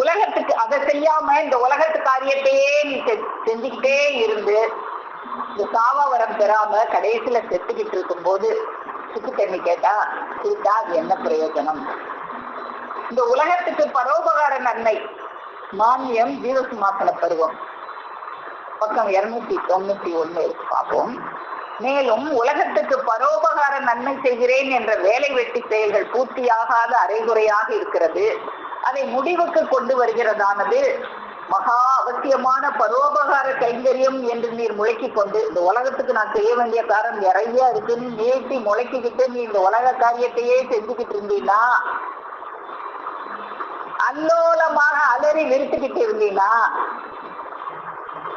உலகத்துக்கு அதை செய்யாம இந்த உலகத்து காரியத்தையே நீ செஞ்சுக்கிட்டே இருந்து இந்த சாவாவரம் பெறாம கடைசியில செத்துக்கிட்டு இருக்கும் போது சுக்கு தண்ணி கேட்டா அது என்ன பிரயோஜனம்? இந்த உலகத்துக்கு பரோபகார நன்மை மானியம் ஜீவசிம்மாசன பருவம் பக்கம் 291 பார்ப்போம். மேலும் உலகத்துக்கு பரோபகார நன்மை செய்கிறேன் என்ற வேலை வெட்டி செயல்கள் பூர்த்தியாகாத அரைகுறையாக இருக்கிறது. அதை முடிவுக்கு கொண்டு வருகிறதானது மகா அவசியமான பரோபகார கைங்கரியம் என்று நீர் முழக்கிக் கொண்டு, இந்த உலகத்துக்கு நான் செய்ய வேண்டிய காரணம் நிறைய இருக்குன்னு நீட்டி முழக்கிக்கிட்டு நீ இந்த உலக காரியத்தையே செஞ்சுக்கிட்டு இருந்தீங்கன்னா, அல்லோலமாக அலறி விரித்துக்கிட்டு இருந்தீங்கன்னா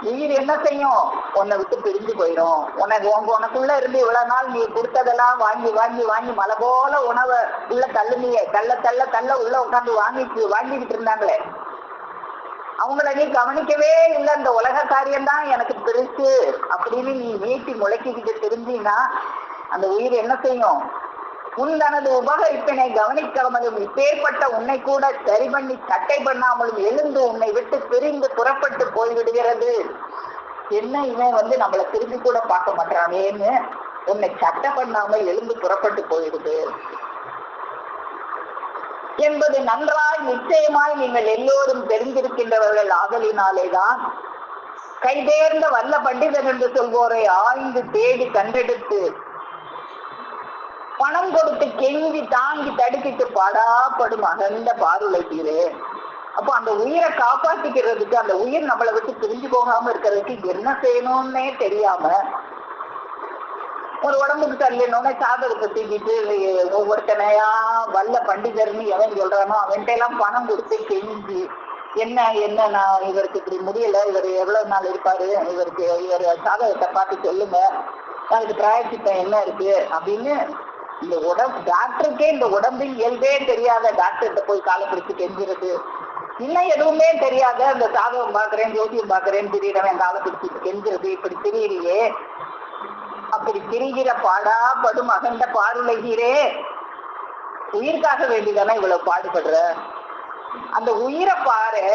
உயிர் என்ன செய்யும்? உன்னை விட்டு பிரிஞ்சு போயிடும். உனக்குள்ள இருந்து இவ்வளவு நாள் நீ கொடுத்ததெல்லாம் வாங்கி வாங்கி வாங்கி மலை போல உணவை உள்ள தள்ளுனியே, தள்ள உள்ள உட்காந்து வாங்கிக்கிட்டு இருந்தாங்களே, அவங்கள நீ கவனிக்கவே இல்லை. இந்த உலக காரியம்தான் எனக்கு பெருசு அப்படின்னு நீ நீட்டி முளைக்கிக்கிட்டு தெரிஞ்சீங்கன்னா அந்த உயிர் என்ன செய்யும்? உன் தனது உபகரிப்பினை கவனிக்காமலும் இப்பேற்பட்ட உன்னை கூட சரி பண்ணி சட்டை பண்ணாமலும் எழுந்து உன்னை விட்டு பிரிந்து புறப்பட்டு போய்விடுகிறது. என்ன இவன் நம்மளை திரும்பி கூட பார்க்க மாட்டானேன்னு உன்னை சட்டை பண்ணாமல் எழுந்து புறப்பட்டு போயிடுது என்பது நன்றாய் நிச்சயமாய் நீங்கள் எல்லோரும் தெரிந்திருக்கின்றவர்கள் ஆதலினாலேதான் கைதேர்ந்த வல்ல பண்டிதன் என்று சொல்வோரை ஆய்ந்து தேடி கண்டெடுத்து பணம் கொடுத்து கெஞ்சி தாங்கி தடுக்கிட்டு பாடாப்படும் அகண்ட பாருளைத்தீரே. அப்போ அந்த உயிரை காப்பாத்திக்கிறதுக்கு, அந்த உயிர் நம்மளை விட்டு பிரிஞ்சு போகாம இருக்கிறதுக்கு என்ன செய்யணும்னே தெரியாம ஒரு உடம்புக்கு தள்ளணும்னு சாதகத்தை தூக்கிட்டு ஒவ்வொருத்தனையா வல்ல பண்டிதர்னு எவன் சொல்றானோ அவன்கிட்ட எல்லாம் பணம் கொடுத்து கெஞ்சி என்ன நான் இவருக்கு இப்படி முடியல, இவர் எவ்வளவு நாள் இருப்பாரு, இவர் சாதகத்தை பார்த்து சொல்லுங்க, அதுக்கு பிராயச்சித்தம் என்ன இருக்கு அப்படின்னு இந்த உடம்பு டாக்டருக்கே இந்த உடம்பின் இயல்பே தெரியாத டாக்டர்கிட்ட போய் காலை பிடிச்சு கெஞ்சுறது, இன்னும் எதுவுமே தெரியாத அந்த சாதகம் பாக்குறேன் ஜோசியம் பாக்குறேன்னு திடீரவன் காலை பிடிச்சிட்டு கெஞ்சுறது, இப்படி திரியிறியே, அப்படி திரிகிற பாடா படும் அகண்ட பாருலகீரே, உயிருக்காக வேண்டிதானே இவ்வளவு பாடுபடுற, அந்த உயிரை பாரு,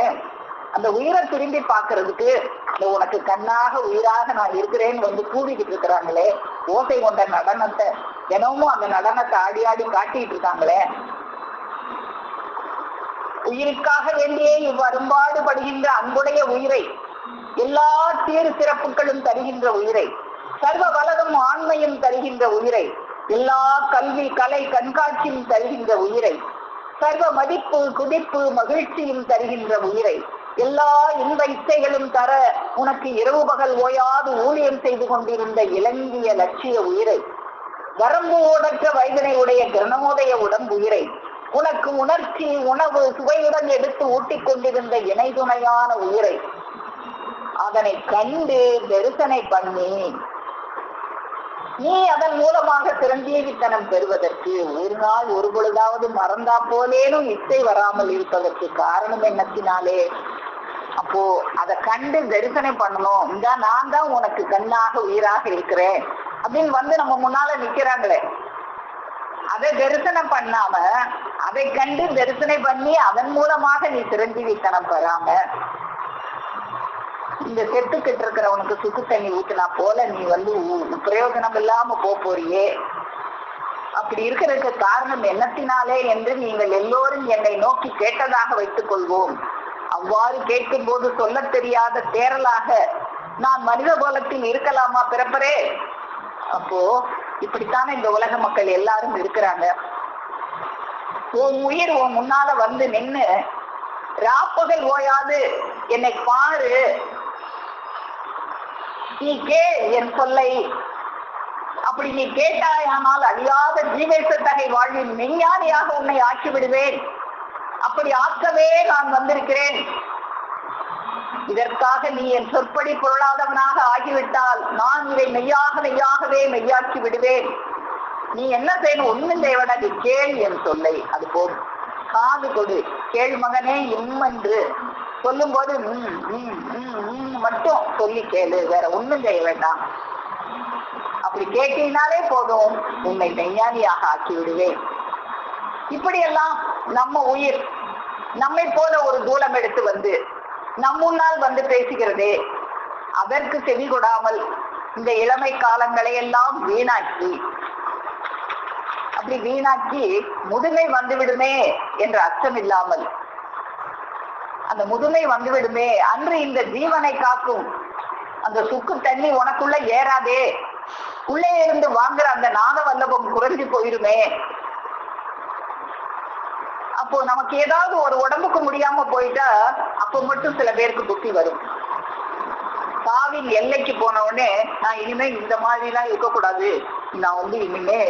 அந்த உயிரை திரும்பி பாக்குறதுக்கு உனக்கு கண்ணாக உயிராக நான் இருக்கிறேன்னு கூடிக்கிட்டு இருக்கிறாங்களே, ஓசை கொண்ட நடனத்தை தினமும் அந்த நடனத்தை ஆடி ஆடி காட்டிட்டு இருக்காங்களே, உயிருக்காக வேண்டியே இவ்வரும்பாடு படுகின்ற அன்புடைய உயிரை, எல்லா சீர் சிறப்புகளும் தருகின்ற உயிரை, சர்வ வலதும் ஆண்மையும் தருகின்ற உயிரை, எல்லா கல்வி கலை கண்காட்சியும் தருகின்ற உயிரை, சர்வ மதிப்பு குதிப்பு மகிழ்ச்சியும் தருகின்ற உயிரை, எல்லா இன்ப இச்சைகளும் தர உனக்கு இரவு பகல் ஓயாது ஊழியம் செய்து கொண்டிருந்த இலங்கிய லட்சிய உயிரை, வரம்பு ஓடற்ற வயதனை உடைய கிரணமோடைய உடம்பு உயிரை, உனக்கு உணர்ச்சி உணவு சுவையுடன் எடுத்து ஊட்டிக் கொண்டிருந்த இணை துணையான உயிரை, அதனை கண்டு தரிசனை பண்ணி நீ அதன் மூலமாக சிரஞ்சீவித்தனம் பெறுவதற்கு ஒரு நாள் ஒரு பொழுதாவது மறந்தா போலேனும் இச்சை வராமல் இருப்பதற்கு காரணம் என்னத்தினாலே? அப்போ அதை கண்டு தரிசனை பண்ணணும், இந்த நான் தான் உனக்கு கண்ணாக உயிராக இருக்கிறேன் அப்படின்னு நம்ம முன்னால நிக்கிறாங்களே, அதை தரிசனம் பண்ணாம அதை கண்டு தரிசனை பண்ணி அதன் மூலமாக நீ சிரஞ்சீவித்தனம் பெறாம இந்த செத்துக்கிட்டு இருக்கிறவனுக்கு சுக்கு தண்ணி ஊத்தினா போல நீ பிரயோஜனம் இல்லாம போறியே, அப்படி இருக்கிறதுக்கு காரணம் என்னத்தினாலே என்று நீங்கள் எல்லோரும் என்னை நோக்கி கேட்டதாக வைத்துக் கொள்வோம். அவ்வாறு கேட்கும் போது சொல்ல தெரியாத தேரலாக நான் மனித கோலத்தில் இருக்கலாமா பிறப்பரே? அப்போ இப்படித்தானே இந்த உலக மக்கள் எல்லாரும் இருக்கிறாங்க. உன் உயிர் உன் முன்னால நின்னு ராப்பகல் ஓயாது என்னை பாரு, நீ என் சொல்லை, அப்படி நீ கேட்டாயானால் அழியாத ஜீவேசத்தகை வாழ்வின் மெய்ஞானியாக உன்னை ஆக்கி விடுவேன், அப்படி ஆக்கவே நான் வந்திருக்கிறேன். இதற்காக நீ என் சொற்படி பொருளாதவனாக ஆகிவிட்டால் நான் இதை மெய்யாகவே மெய்யாக்கி விடுவேன். நீ என்ன செய்யணும்? ஒன்னும் தேவனா, நீ கேள் என் சொல்லை, அது போதும், காது கொடு, கேள் மகனே என்று சொல்லும் போது மட்டும் சொல்லி கேளு, வேற ஒண்ணும் செய்ய வேண்டாம். அப்படி கேட்டீங்கனாலே போதும், உன்னை மெய்ஞானியாக ஆக்கி விடுவேன். இப்படியெல்லாம் நம்ம உயிர் நம்மை போல ஒரு தூளம் எடுத்து நம் முன்னால் பேசுகிறதே, அதற்கு செவி கொடாமல் இந்த இளமை காலங்களை எல்லாம் வீணாக்கி, அப்படி வீணாக்கி முதுமை வந்துவிடுமே என்ற அச்சம் இல்லாமல், அந்த முதுமை வந்துவிடுமே அன்று இந்த ஜீவனை காக்கும் அந்த சுக்கு தண்ணி உனக்குள்ள ஏறாதே, உள்ளே இருந்து வாங்குற அந்த நாக வல்லபம் குறைஞ்சு போயிருமே, அப்போ நமக்கு ஏதாவது ஒரு உடம்புக்கு முடியாம போயிட்டா அப்போ மட்டும் சில பேருக்கு புத்தி வரும். சாவின் எல்லைக்கு போன உடனே நான் இனிமே இந்த மாதிரி எல்லாம் இருக்கக்கூடாது, நான் இனிமே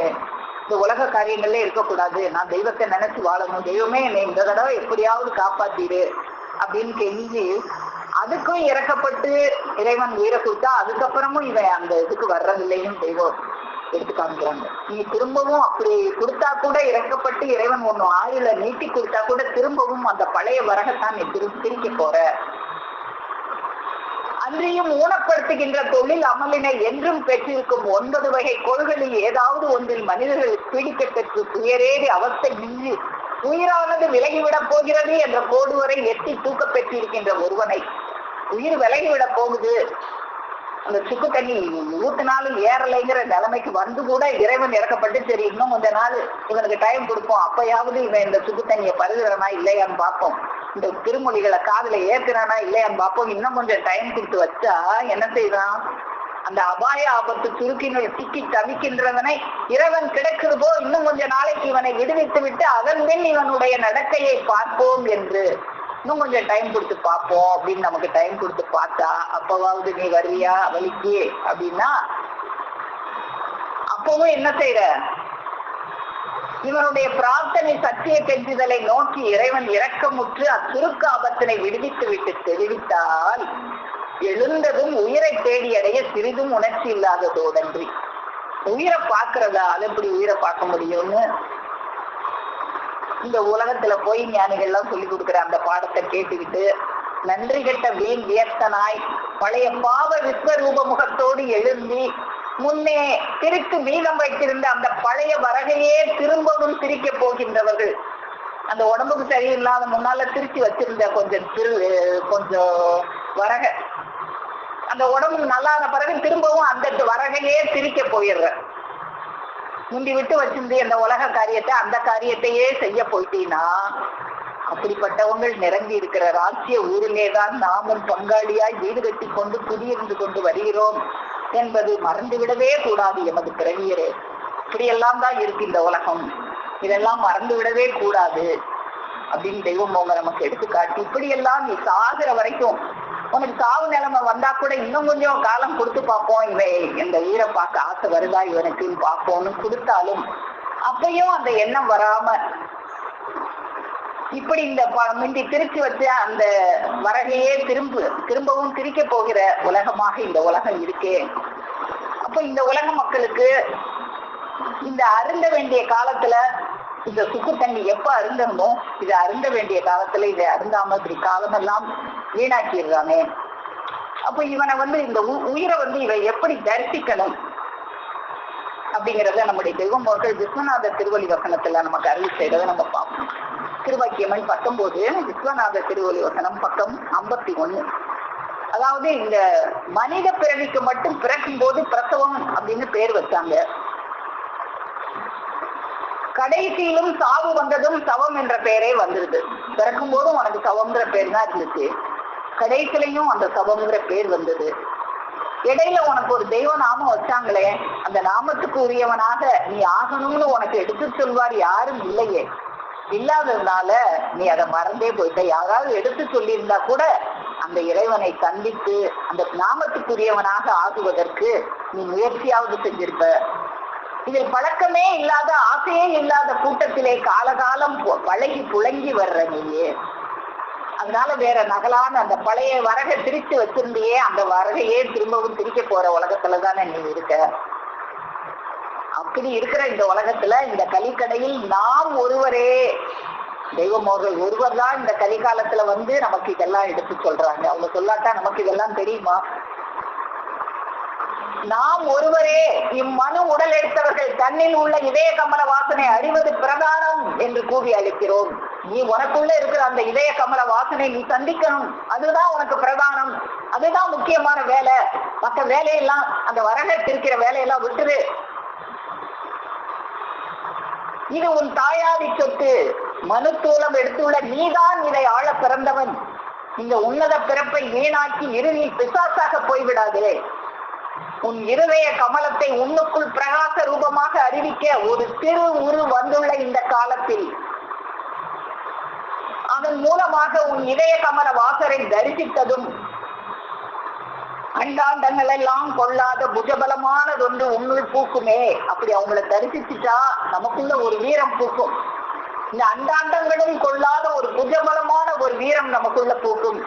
இந்த உலக காரியங்கள்ல இருக்கக்கூடாது, நான் தெய்வத்தை நினைச்சு வாழணும், தெய்வமே என்னை இந்த தடவை எப்படியாவது காப்பாத்திடு அப்படின்னு கெஞ்சி அதுக்கும் இறக்கப்பட்டு இறைவன் உயிரை கொடுத்தா அதுக்கப்புறமும் இவன் அந்த இதுக்கு வர்றதில்லைன்னு தெய்வம் எடுத்து காமிக்கிறாங்க. நீ திரும்பவும் அப்படி கொடுத்தா கூட இறக்கப்பட்டு இறைவன் ஒண்ணு ஆயுள நீட்டி கொடுத்தா கூட திரும்பவும் அந்த பழைய வரகத்தான் நீ திரிக்க போற. அன்றியும் ஊனப்படுத்துகின்ற தொழில் அமலினை என்றும் பெற்றிருக்கும் 9 வகை கோள்களில் ஏதாவது ஒன்றில் மனிதர்கள் பீடிக்க பெற்று துயரேறி அவஸ்தை நின்று உயிரானது விலகிவிடப் போகிறது என்ற கோடு வரை எட்டி தூக்க பெற்றிருக்கின்ற ஒருவனை உயிர் விலகிவிடப் போகுது, அந்த சுக்கு தண்ணி ஊத்தினாலும் ஏறலைங்கிற நிலைமைக்கு வந்து கூட இறைவன் இறக்கப்பட்டு சரி இன்னும் கொஞ்ச நாள் இவனுக்கு டைம் கொடுப்போம், அப்பயாவது இவன் இந்த சுக்கு தண்ணியை பருகிறானா இல்லையான்னு பார்ப்போம், இந்த திருமொழிகளை காதுல ஏத்துறானா இல்லையான்னு பார்ப்போம், இன்னும் கொஞ்சம் டைம் கொடுத்து வச்சா என்ன செய்வான்? அந்த அபாய ஆபத்து சுருக்கினுள் சிக்கி தவிக்கின்றவனை இறைவன் கிடைக்கிறதோ இன்னும் கொஞ்ச நாளைக்கு இவனை விடுவித்து விட்டு அதன் பின் இவனுடைய நடக்கையை பார்ப்போம் என்று இன்னும் கொஞ்சம் டைம் கொடுத்து பார்ப்போம் அப்படின்னு நமக்கு டைம் கொடுத்து பார்த்தா அப்பவாவது நீ வர்றியா வலிக்கு அப்படின்னா அப்பவும் என்ன செய்யற? இவனுடைய பிரார்த்தனை சத்திய கெஞ்சுதலை நோக்கி இறைவன் இரக்கமுற்று அச்சுருக்க ஆபத்தினை விடுவித்து விட்டு தெரிவித்தால் எழுந்ததும் உயிரை தேடி அடைய சிறிதும் உணர்ச்சி இல்லாததோடன்றி உயிரை பார்க்கிறதா? அது எப்படி உயிரை பார்க்க முடியும்னு இந்த உலகத்துல போய் ஞானிகள்லாம் சொல்லி கொடுக்குற அந்த பாடத்தை கேட்டுக்கிட்டு நன்றி கெட்ட வீண் வியர்த்தனாய் பழைய பாவ விஸ்வரூப முகத்தோடு எழுந்தி முன்னே திருக்கு மீதம் வைத்திருந்த அந்த பழைய வரகையே திரும்பவும் திரிக்க போகின்றவர்கள், அந்த உடம்புக்கு சரியில்லாத முன்னால திருச்சி வச்சிருந்த கொஞ்சம் வரக அந்த உடம்பு நல்லான பிறகு திரும்பவும் அந்த வரகையே திரிக்க போயிடுற. முந்தி விட்டு வச்சிருந்து அந்த உலக காரியத்தை அந்த காரியத்தையே செய்ய போயிட்டீங்கன்னா அப்படிப்பட்டவங்க நிரம்பி இருக்கிற ராஜ்ய ஊரிலேதான் நாமும் பங்காளியாய் வீடு கட்டி கொண்டு குடியிருந்து கொண்டு வருகிறோம் என்பது மறந்துவிடவே கூடாது. எமது பிறவியரே இப்படியெல்லாம் தான் இருக்கு இந்த உலகம், இதெல்லாம் மறந்து விடவே கூடாது அப்படின்னு தெய்வம் அவங்க நமக்கு எடுத்துக்காட்டி இப்படியெல்லாம் நீ சாகிற வரைக்கும் உனக்கு சாவு நிலைமை வந்தா கூட இன்னும் கொஞ்சம் காலம் கொடுத்து பார்ப்போம், இவன் இந்த உயிரை பார்க்க ஆசை வருதா இவனுக்கு பார்ப்போம்னு கொடுத்தாலும் அப்பயும் அந்த எண்ணம் வராம இப்படி இந்த முந்தி திருச்சி வச்ச அந்த வரகையே திரும்பவும் திரிக்க போகிற உலகமாக இந்த உலகம் இருக்கே. அப்ப இந்த உலக மக்களுக்கு இந்த அருந்த வேண்டிய காலத்துல இந்த சுக்கு தண்ணி எப்ப அருந்தணுமோ இதை அருந்த வேண்டிய காலத்துல இதை அருந்தாம இப்படி காலமெல்லாம் வீணாக்கிடுறானே. அப்ப இவனை இந்த உயிரை இவன் எப்படி தரிசிக்கணும் அப்படிங்கிறத நம்முடைய தெய்வம் அவர்கள் விஸ்வநாத திருவள்ளி வசனத்துல நமக்கு அருள் செய்யறதை நம்ம பார்ப்போம். திருவாக்கியமன் 19 விஸ்வநாத திருவள்ளி வசனம் பக்கம் 51. அதாவது இந்த மனித பிறவிக்கு மட்டும் பிறக்கும் போது பிரசவம் அப்படின்னு பேர் வச்சாங்க. கடைசியிலும் சாவு வந்ததும் சவம் என்ற பெயரே வந்துருது. பிறக்கும் போதும் உனக்கு சவம்ங்கிற பேர் தான் இருந்துச்சு, கடைசியிலையும் அந்த சவம்ங்கிற பேர் வந்தது. இடையில உனக்கு ஒரு தெய்வ நாமம் வச்சாங்களே, அந்த நாமத்துக்கு உரியவனாக நீ ஆகணும்னு உனக்கு எடுத்து சொல்வார் யாரும் இல்லையே. இல்லாததுனால நீ அதை மறந்தே போயிட்ட. யாராவது எடுத்து சொல்லியிருந்தா கூட அந்த இறைவனை சந்தித்து அந்த நாமத்துக்குரியவனாக ஆகுவதற்கு நீ முயற்சியாவது செஞ்சிருப்ப. இதில் பழக்கமே இல்லாத ஆசையே இல்லாத கூட்டத்திலே காலகாலம் பழகி புழங்கி வர்ற நீயே. அதனால வேற நகலான அந்த பழைய வரகை திரிச்சு வச்சிருந்தியே, அந்த வரகையே திரும்பவும் திரிக்க போற உலகத்துலதானே நீ இருக்க. அப்படி இருக்கிற இந்த உலகத்துல இந்த கலிக்கடையில் நாம் ஒருவரே, தெய்வம் அவர்கள் ஒருவர் தான் இந்த கலிகாலத்துல நமக்கு இதெல்லாம் எடுத்து சொல்றாங்க. அவங்க சொல்லாட்டா நமக்கு இதெல்லாம் தெரியுமா? நாம் ஒருவரே இம்மனு உடல் எடுத்தவர்கள் தன்னில் உள்ள இதய கமல வாசனை அறிவது பிரதானம் என்று கூறி அளிக்கிறோம். நீ உனக்குள்ள இருக்கிற அந்த இதய கமல வாசனை நீ சந்திக்கணும், அதுதான் உனக்கு பிரதானம், அதுதான் முக்கியமான வேலை. மற்ற வேலையெல்லாம் அந்த வரகை இருக்கிற வேலையெல்லாம் விட்டுரு. இது உன் தாயாதி சொத்து, மனுத்தூலம் எடுத்துள்ள நீதான் இதை ஆள பிறந்தவன். இந்த உன்னத பிறப்பை வீணாக்கி இறுதியில் பிசாசாக போய்விடாதே. உன் இருதய கமலத்தை உன்னுக்குள் பிரகாச ரூபமாக அறிவிக்க ஒரு திரு உரு வந்துள்ள இந்த காலத்தில் அதன் மூலமாக உன் இதய கமல வாசரை தரிசித்ததும் அண்டாண்டங்கள் எல்லாம் கொள்ளாத புஜபலமானதொன்று உன்னுள் பூக்குமே. அப்படி அவங்களை தரிசிச்சுட்டா நமக்குள்ள ஒரு வீரம் பூக்கும். இந்த அண்டாண்டங்களும் கொள்ளாத ஒரு புஜபலமான ஒரு வீரம் நமக்குள்ள பூக்கும்.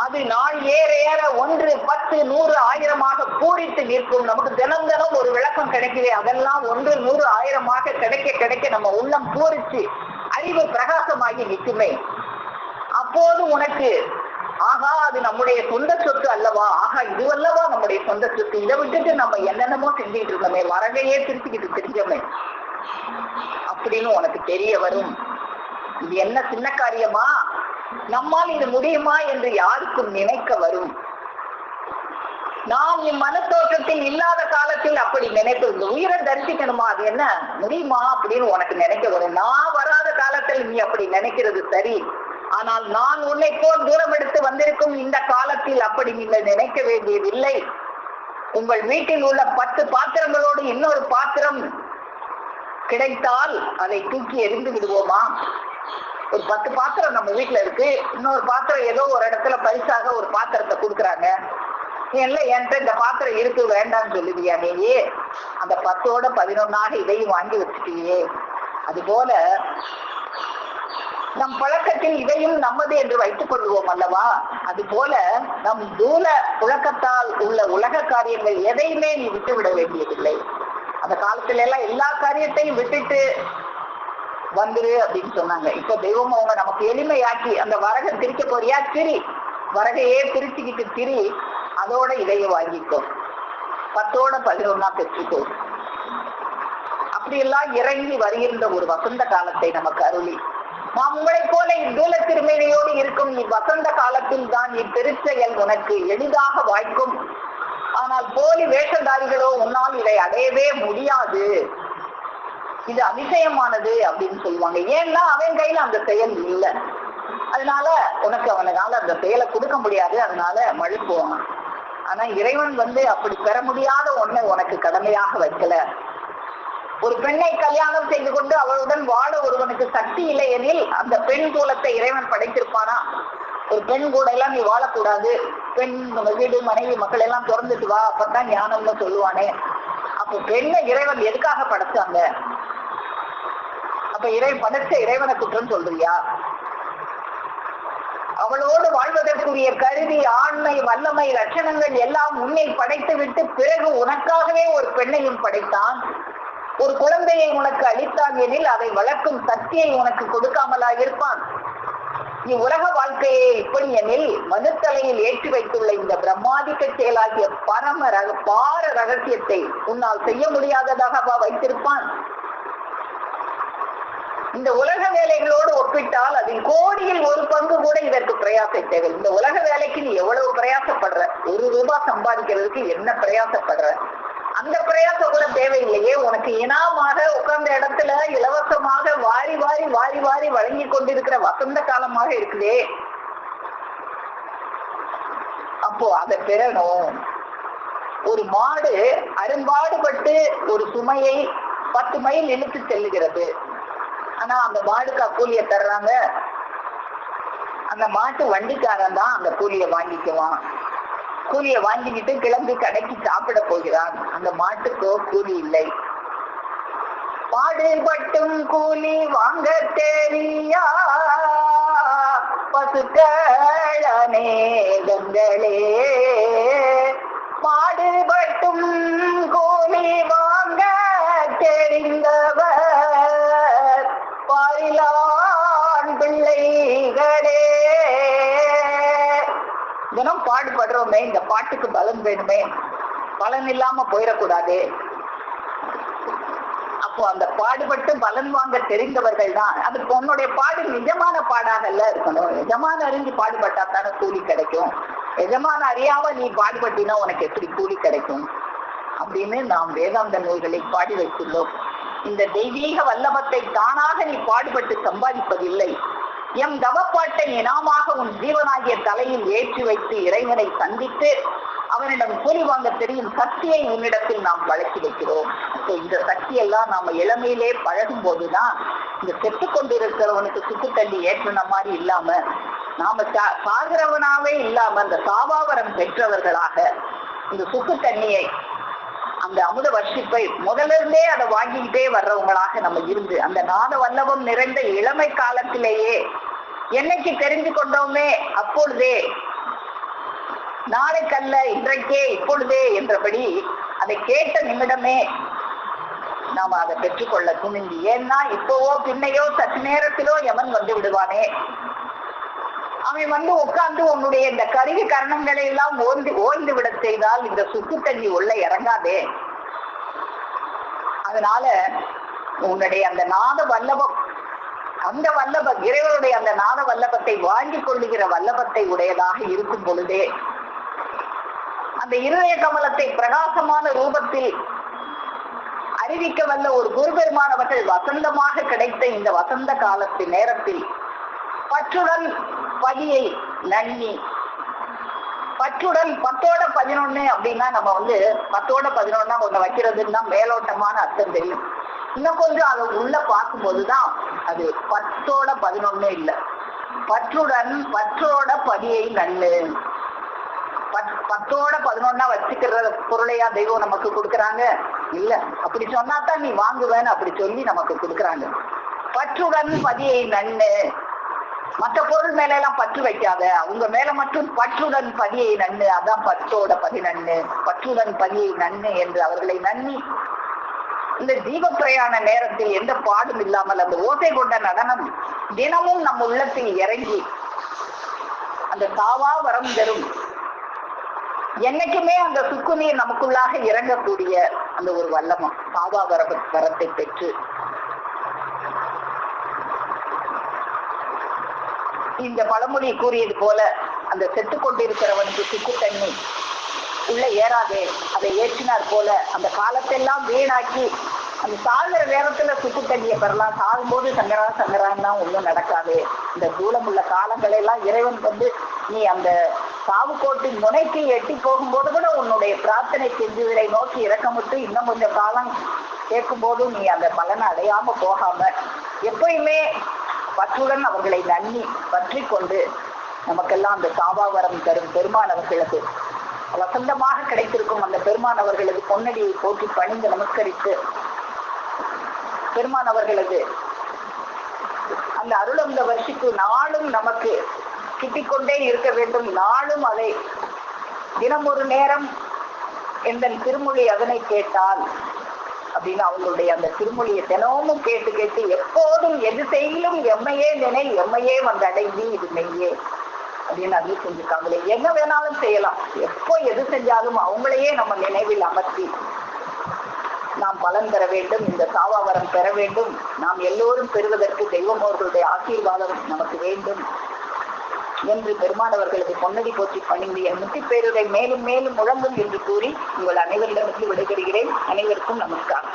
அது நாள் ஏற ஏற 1, 10, 100, 1000 பூரித்து நிற்கும். நமக்கு தினம் தினம் ஒரு விளக்கம் கிடைக்குது. அதெல்லாம் 1, 100, 1000 கிடைக்க கிடைக்க நம்ம உள்ளம் பூரிச்சு அறிவு பிரகாசமாகி நிற்குமே. அப்போது உனக்கு ஆகா அது நம்முடைய சொந்த சொத்து அல்லவா, ஆகா இதுவல்லவா நம்முடைய சொந்த சொத்து, இதை விட்டுட்டு நம்ம என்னென்னமோ செஞ்சுட்டு இருந்தோமே, வரகையே திருச்சிக்கிட்டு தெரிஞ்சோமே அப்படின்னு உனக்கு தெரிய வரும். இது என்ன சின்ன காரியமா, நம்மால் இது முடியுமா என்று யாருக்கும் நினைக்க வரும். நாம் இம்மனத்தோற்றத்தில் இல்லாத காலத்தில் அப்படி நினைப்பு, இந்த உயிரை தரிசிக்கணுமா, அது என்ன முடியுமா அப்படின்னு உனக்கு நினைக்க வரும். நான் வராத காலத்தில் நீ அப்படி நினைக்கிறது சரி, ஆனால் நான் உன்னை போல் தூரம் எடுத்து வந்திருக்கும் இந்த காலத்தில் அப்படி நீங்கள் நினைக்க வேண்டியதில்லை. உங்கள் வீட்டில் உள்ள 10 பாத்திரங்களோடு இன்னொரு பாத்திரம் கிடைத்தால் அதை தூக்கி எறிந்து விடுவோமா? ஒரு 10 பாத்திரம் நம்ம வீட்டுல இருக்கு, இன்னொரு பாத்திரம் ஏதோ ஒரு இடத்துல பரிசாக ஒரு பாத்திரத்தை கொடுக்குறாங்க, இல்ல என்கிட்ட இந்த பாத்திரம் இருக்கு வேண்டாம்னு சொல்லுவியா நீயே? அந்த 10ஓட 11ஆக இதையும் வாங்கி வச்சுட்டியே. அது போல நம் பழக்கத்தில் இதையும் நம்மது என்று வைத்துக் கொள்வோம் அல்லவா? அது போல நம் தூல புழக்கத்தால் உள்ள உலக காரியங்கள் எதையுமே நீ விட்டு விட வேண்டியதில்லை. அந்த காலத்துல எல்லாம் எல்லா காரியத்தையும் விட்டுட்டு வந்துரு அப்படின்னு சொன்னாங்க. இப்ப தெய்வம் அவங்க நமக்கு எளிமையாக்கி, அந்த வரகை திரிக்க போறியா, திரி, வரகையே திரிச்சுக்கிட்டு திரி, அதோட இதைய வாங்கிக்கோ, 10ஓட 11ஆ பெற்றுக்கோ. அப்படியெல்லாம் இறங்கி வருகின்ற ஒரு வசந்த காலத்தை நமக்கு அருளி, நாம் உங்களை போல இத்தூல திருமேனியோடு இருக்கும் இவ்வசந்த காலத்தில் தான் இப்பெருச்செயல் உனக்கு எளிதாக வாய்க்கும். ஆனால் போலி வேஷதாரிகளோ உன்னால் இதை அடையவே முடியாது, இது அதிசயமானது அப்படின்னு சொல்லுவாங்க. ஏன்னா அவன் கையில அந்த செயல் இல்லை, அதனால உனக்கு அவனால அந்த செயலை கொடுக்க முடியாது, அதனால மழுப்புவான். ஆனா இறைவன் அப்படி பெற முடியாத ஒன்றை உனக்கு கடமையாக வைக்கல. ஒரு பெண்ணை கல்யாணம் செய்து கொண்டு அவளுடன் வாழ ஒருவனுக்கு சக்தி இல்லை எனில் அந்த பெண் கூலத்தை இறைவன் படைத்திருப்பானா? ஒரு பெண் கூட எல்லாம் நீ வாழக்கூடாது, பெண் வீடு மனைவி மக்கள் எல்லாம் திறந்துட்டு வா, அப்பதான் ஞானம்னு சொல்லுவானே. அப்போ பெண்ணை இறைவன் எதுக்காக படைச்சாங்க? அப்ப படைச்ச இறைவனை குற்றம் சொல்றியா? அவளோடு வாழ்வதற்குரிய கருவி, ஆண்மை, வல்லமை, லட்சணங்கள் எல்லாம் உன்னை படைத்து விட்டு பிறகு உனக்காகவே ஒரு பெண்ணையும் படைத்தான். ஒரு குழந்தையை உனக்கு அளித்தான் எனில் அதை வளர்க்கும் சக்தியை உனக்கு கொடுக்காமலா இருப்பான்? நீ உலக வாழ்க்கையை இப்படி எனில் மனுத்தலையில் ஏற்றி வைத்துள்ள இந்த பிரம்மாதிக்க செயலாகிய பார ரகசியத்தை உன்னால் செய்ய முடியாததாகவா வைத்திருப்பான்? இந்த உலக வேலைகளோடு ஒப்பிட்டால் அதில் கோடியில் ஒரு பங்கு கூட இதற்கு பிரயாசம் தேவை. இந்த உலக வேலைக்கு நீ எவ்வளவு பிரயாசப்படுற, ₹1 சம்பாதிக்கிறதுக்கு என்ன பிரயாசப்படுற? அந்த பிரயாசம் கூட தேவையில்லையே. உனக்கு இனாமாக உட்கார்ந்த இடத்துல இலவசமாக வாரி வாரி வாரி வாரி வழங்கி கொண்டிருக்கிற வசந்த காலமாக இருக்குதே, அப்போ அதை பெறணும். ஒரு மாடு அரும்பாடுபட்டு ஒரு சுமையை 10 மைல் இழுத்து செல்லுகிறது. ஆனா அந்த மாடுக்கு கூலிய தர்றாங்க, அந்த மாட்டு வண்டிக்காரன் தான் அந்த கூலிய வாங்கிக்குவான். கூலிய வாங்கிக்கிட்டு கிளம்பி கடைக்கு சாப்பிட போகிறான். அந்த மாட்டுக்கோ கூலி இல்லை. பாடுபட்டும் கூலி வாங்க தெரியா பசுக்கள் அநேகங்களே, பாடுபட்டும் கூலி வாங்க தெரிந்தவர் பாரிலான் பிள்ளைகளே. தினம் பாடுபடுறோமே, இந்த பாட்டுக்கு பலன் வேணுமே, பலன் இல்லாம போயிடக்கூடாது. அப்போ அந்த பாடுபட்டு பலன் வாங்க தெரிந்தவர்கள் தான். அது உன்னுடைய பாடு நிஜமான பாடாகல இருக்கணும். எஜமான அறிஞ்சு பாடுபட்டா தானே கூலி கிடைக்கும். எஜமான அறியாம நீ பாடுபட்டினா உனக்கு எப்படி கூலி கிடைக்கும் அப்படின்னு நாம் வேதாந்த நூல்களை பாடி வைத்துள்ளோம். இந்த தெய்வீக வல்லபத்தை தானாக நீ பாடுபட்டு சம்பாதிப்பதில்லை. எம் தவப்பாட்டை இனாமாக உன் ஜீவனாகிய தலையில் ஏற்றி வைத்து இறைவனை சந்தித்து அவனிடம் கூலி வாங்க தெரியும் சக்தியை உன்னிடத்தில் நாம் வளர்ச்சி வைக்கிறோம். இந்த சக்தியெல்லாம் நாம இளமையிலே பழகும் போதுதான் இந்த செத்து கொண்டிருக்கிறவனுக்கு சுக்கு தண்ணி ஏற்றின மாதிரி இல்லாம, நாம சாகிறவனாவே இல்லாம அந்த சாவாவரம் பெற்றவர்களாக இந்த சுக்கு தண்ணியை, அந்த அமுத வர்ஷிப்பை முதல்ல இருந்தே அதை வாங்கிக்கிட்டே வர்றவங்களாக நம்ம இருந்து அந்த நாத வல்லபம் நிறைந்த இளமை காலத்திலேயே என்னைக்கு தெரிஞ்சு கொண்டோமே அப்பொழுதே, நாளைக்கல்ல இன்றைக்கே இப்பொழுதே என்றபடி அதை கேட்ட நிமிடமே நாம அதை பெற்றுக்கொள்ள துணிந்து. ஏன்னா இப்பவோ பின்னையோ சற்று நேரத்திலோ எவன் வந்து விடுவானே. அவன் உட்கார்ந்து உன்னுடைய இந்த கருவி கரணங்களை எல்லாம் ஓய்ந்து விட செய்தால் இந்த சுக்கு தண்ணி உள்ள இறங்காதே. அதனால உன்னுடைய அந்த நாத வல்லபம், அந்த வல்லபம் இறைவனுடைய அந்த நாத வல்லபத்தை வாங்கி கொள்ளுகிற வல்லபத்தை உடையதாக இருக்கும் பொழுதே அந்த இருதய கமலத்தை பிரகாசமான ரூபத்தில் அறிவிக்க வல்ல ஒரு குருபெருமானவர்கள் வசந்தமாக கிடைத்த இந்த வசந்த காலத்தின் நேரத்தில் பற்றுடன் பதியை நன்னி, பற்றுடன் 10-11 அப்படின்னா நம்ம 10-11 ஒண்ணு வைக்கிறதுன்னா மேலோட்டமான அர்த்தம் தெரியும். இன்னும் கொஞ்சம் அதை உள்ள பார்க்கும்போதுதான் அது 10-11 இல்லை, பற்றுடன் பற்றோட பதியை நன்னு. 10-11 வச்சுக்கிற பொருளையா தெய்வம் நமக்கு கொடுக்குறாங்க? இல்ல, அப்படி சொன்னாதான் நீ வாங்குவேன்னு அப்படி சொல்லி நமக்கு கொடுக்குறாங்க. பற்றுடன் பதியை நன்னு, மற்ற பொருள் மேல எல்லாம் பற்று வைக்காத, அவங்க மேல மட்டும் பற்றுடன் பதியை நன்னு. அதான் 10-10 நன்னு, பற்றுடன் பதியை நன்னு என்று அவர்களை நன்னி இந்த ஜீவ பிரயாண நேரத்தில் எந்த பாடும் இல்லாமல் அந்த ஓசை கொண்ட நடனம் தினமும் நம் உள்ளத்தில் இறங்கி அந்த தாவா வரம் தரும், என்னைக்குமே அந்த சுக்குநீர் நமக்குள்ளாக இறங்கக்கூடிய அந்த ஒரு வல்லமம் தாவா வரத்தை பெற்று இந்த பழமொழி கூறியது போல அந்த செத்து கொண்டிருக்கிறவனுக்கு சுக்கு தண்ணி உள்ள ஏறாதே, அதை ஏற்றினார் போல அந்த காலத்தெல்லாம் வீணாக்கி அந்த சாகுற நேரத்துல சுக்கு தண்ணியை பெறலாம். சாகும்போது சங்கரா சங்கரான்னா ஒன்றும் நடக்காது. இந்த தூளமுள்ள காலங்களை எல்லாம் இறைவன் நீ அந்த சாவு கோட்டின் முனைக்கு எட்டி போகும்போது கூட உன்னுடைய பிரார்த்தனை செஞ்சுவதை நோக்கி இறக்கமிட்டு இன்னும் கொஞ்சம் காலம் கேட்கும் போதும் நீ அந்த பலனை அடையாம போகாம எப்பயுமே பற்றுடன் அவர்களை நன்னி பற்றி கொண்டு நமக்கெல்லாம் அந்த சாபாவரம் தரும் பெருமான் அவர்களுக்கு வசந்தமாக கிடைத்திருக்கும் அந்த பெருமான் அவர்களது பொன்னடியை போற்றி பணிந்து நமஸ்கரித்து பெருமான் அவர்களது அந்த அருளந்த வருஷிக்கு நாளும் நமக்கு கிட்டிக்கொண்டே இருக்க வேண்டும். நாளும் அதை தினம் ஒரு நேரம் எந்த திருமொழி அதனை கேட்டால் அப்படின்னு அவங்களுடைய அந்த திருமொழியை தினமும் கேட்டு கேட்டு எப்போதும் எது செய்யலும் எம்மையே நினை எம்மையே அடைந்தி இது மெய்யே அப்படின்னு அது செஞ்சுக்காங்களே. என்ன வேணாலும் செய்யலாம், எப்போ எது செஞ்சாலும் அவங்களையே நம்ம நினைவில் அமர்த்தி நாம் பலன் பெற வேண்டும், இந்த சாவாவரம் பெற வேண்டும், நாம் எல்லோரும் பெறுவதற்கு தெய்வம் அவர்களுடைய ஆசீர்வாதம் நமக்கு வேண்டும் என்று பெருமானவர்களது பொன்னடி போற்றி பணிந்து என் முத்தி பேருரை மேலும் மேலும் முழங்கும் என்று கூறி உங்கள் அனைவரிடமிருந்து விடைபெறுகிறேன். அனைவருக்கும் நமஸ்காரம்.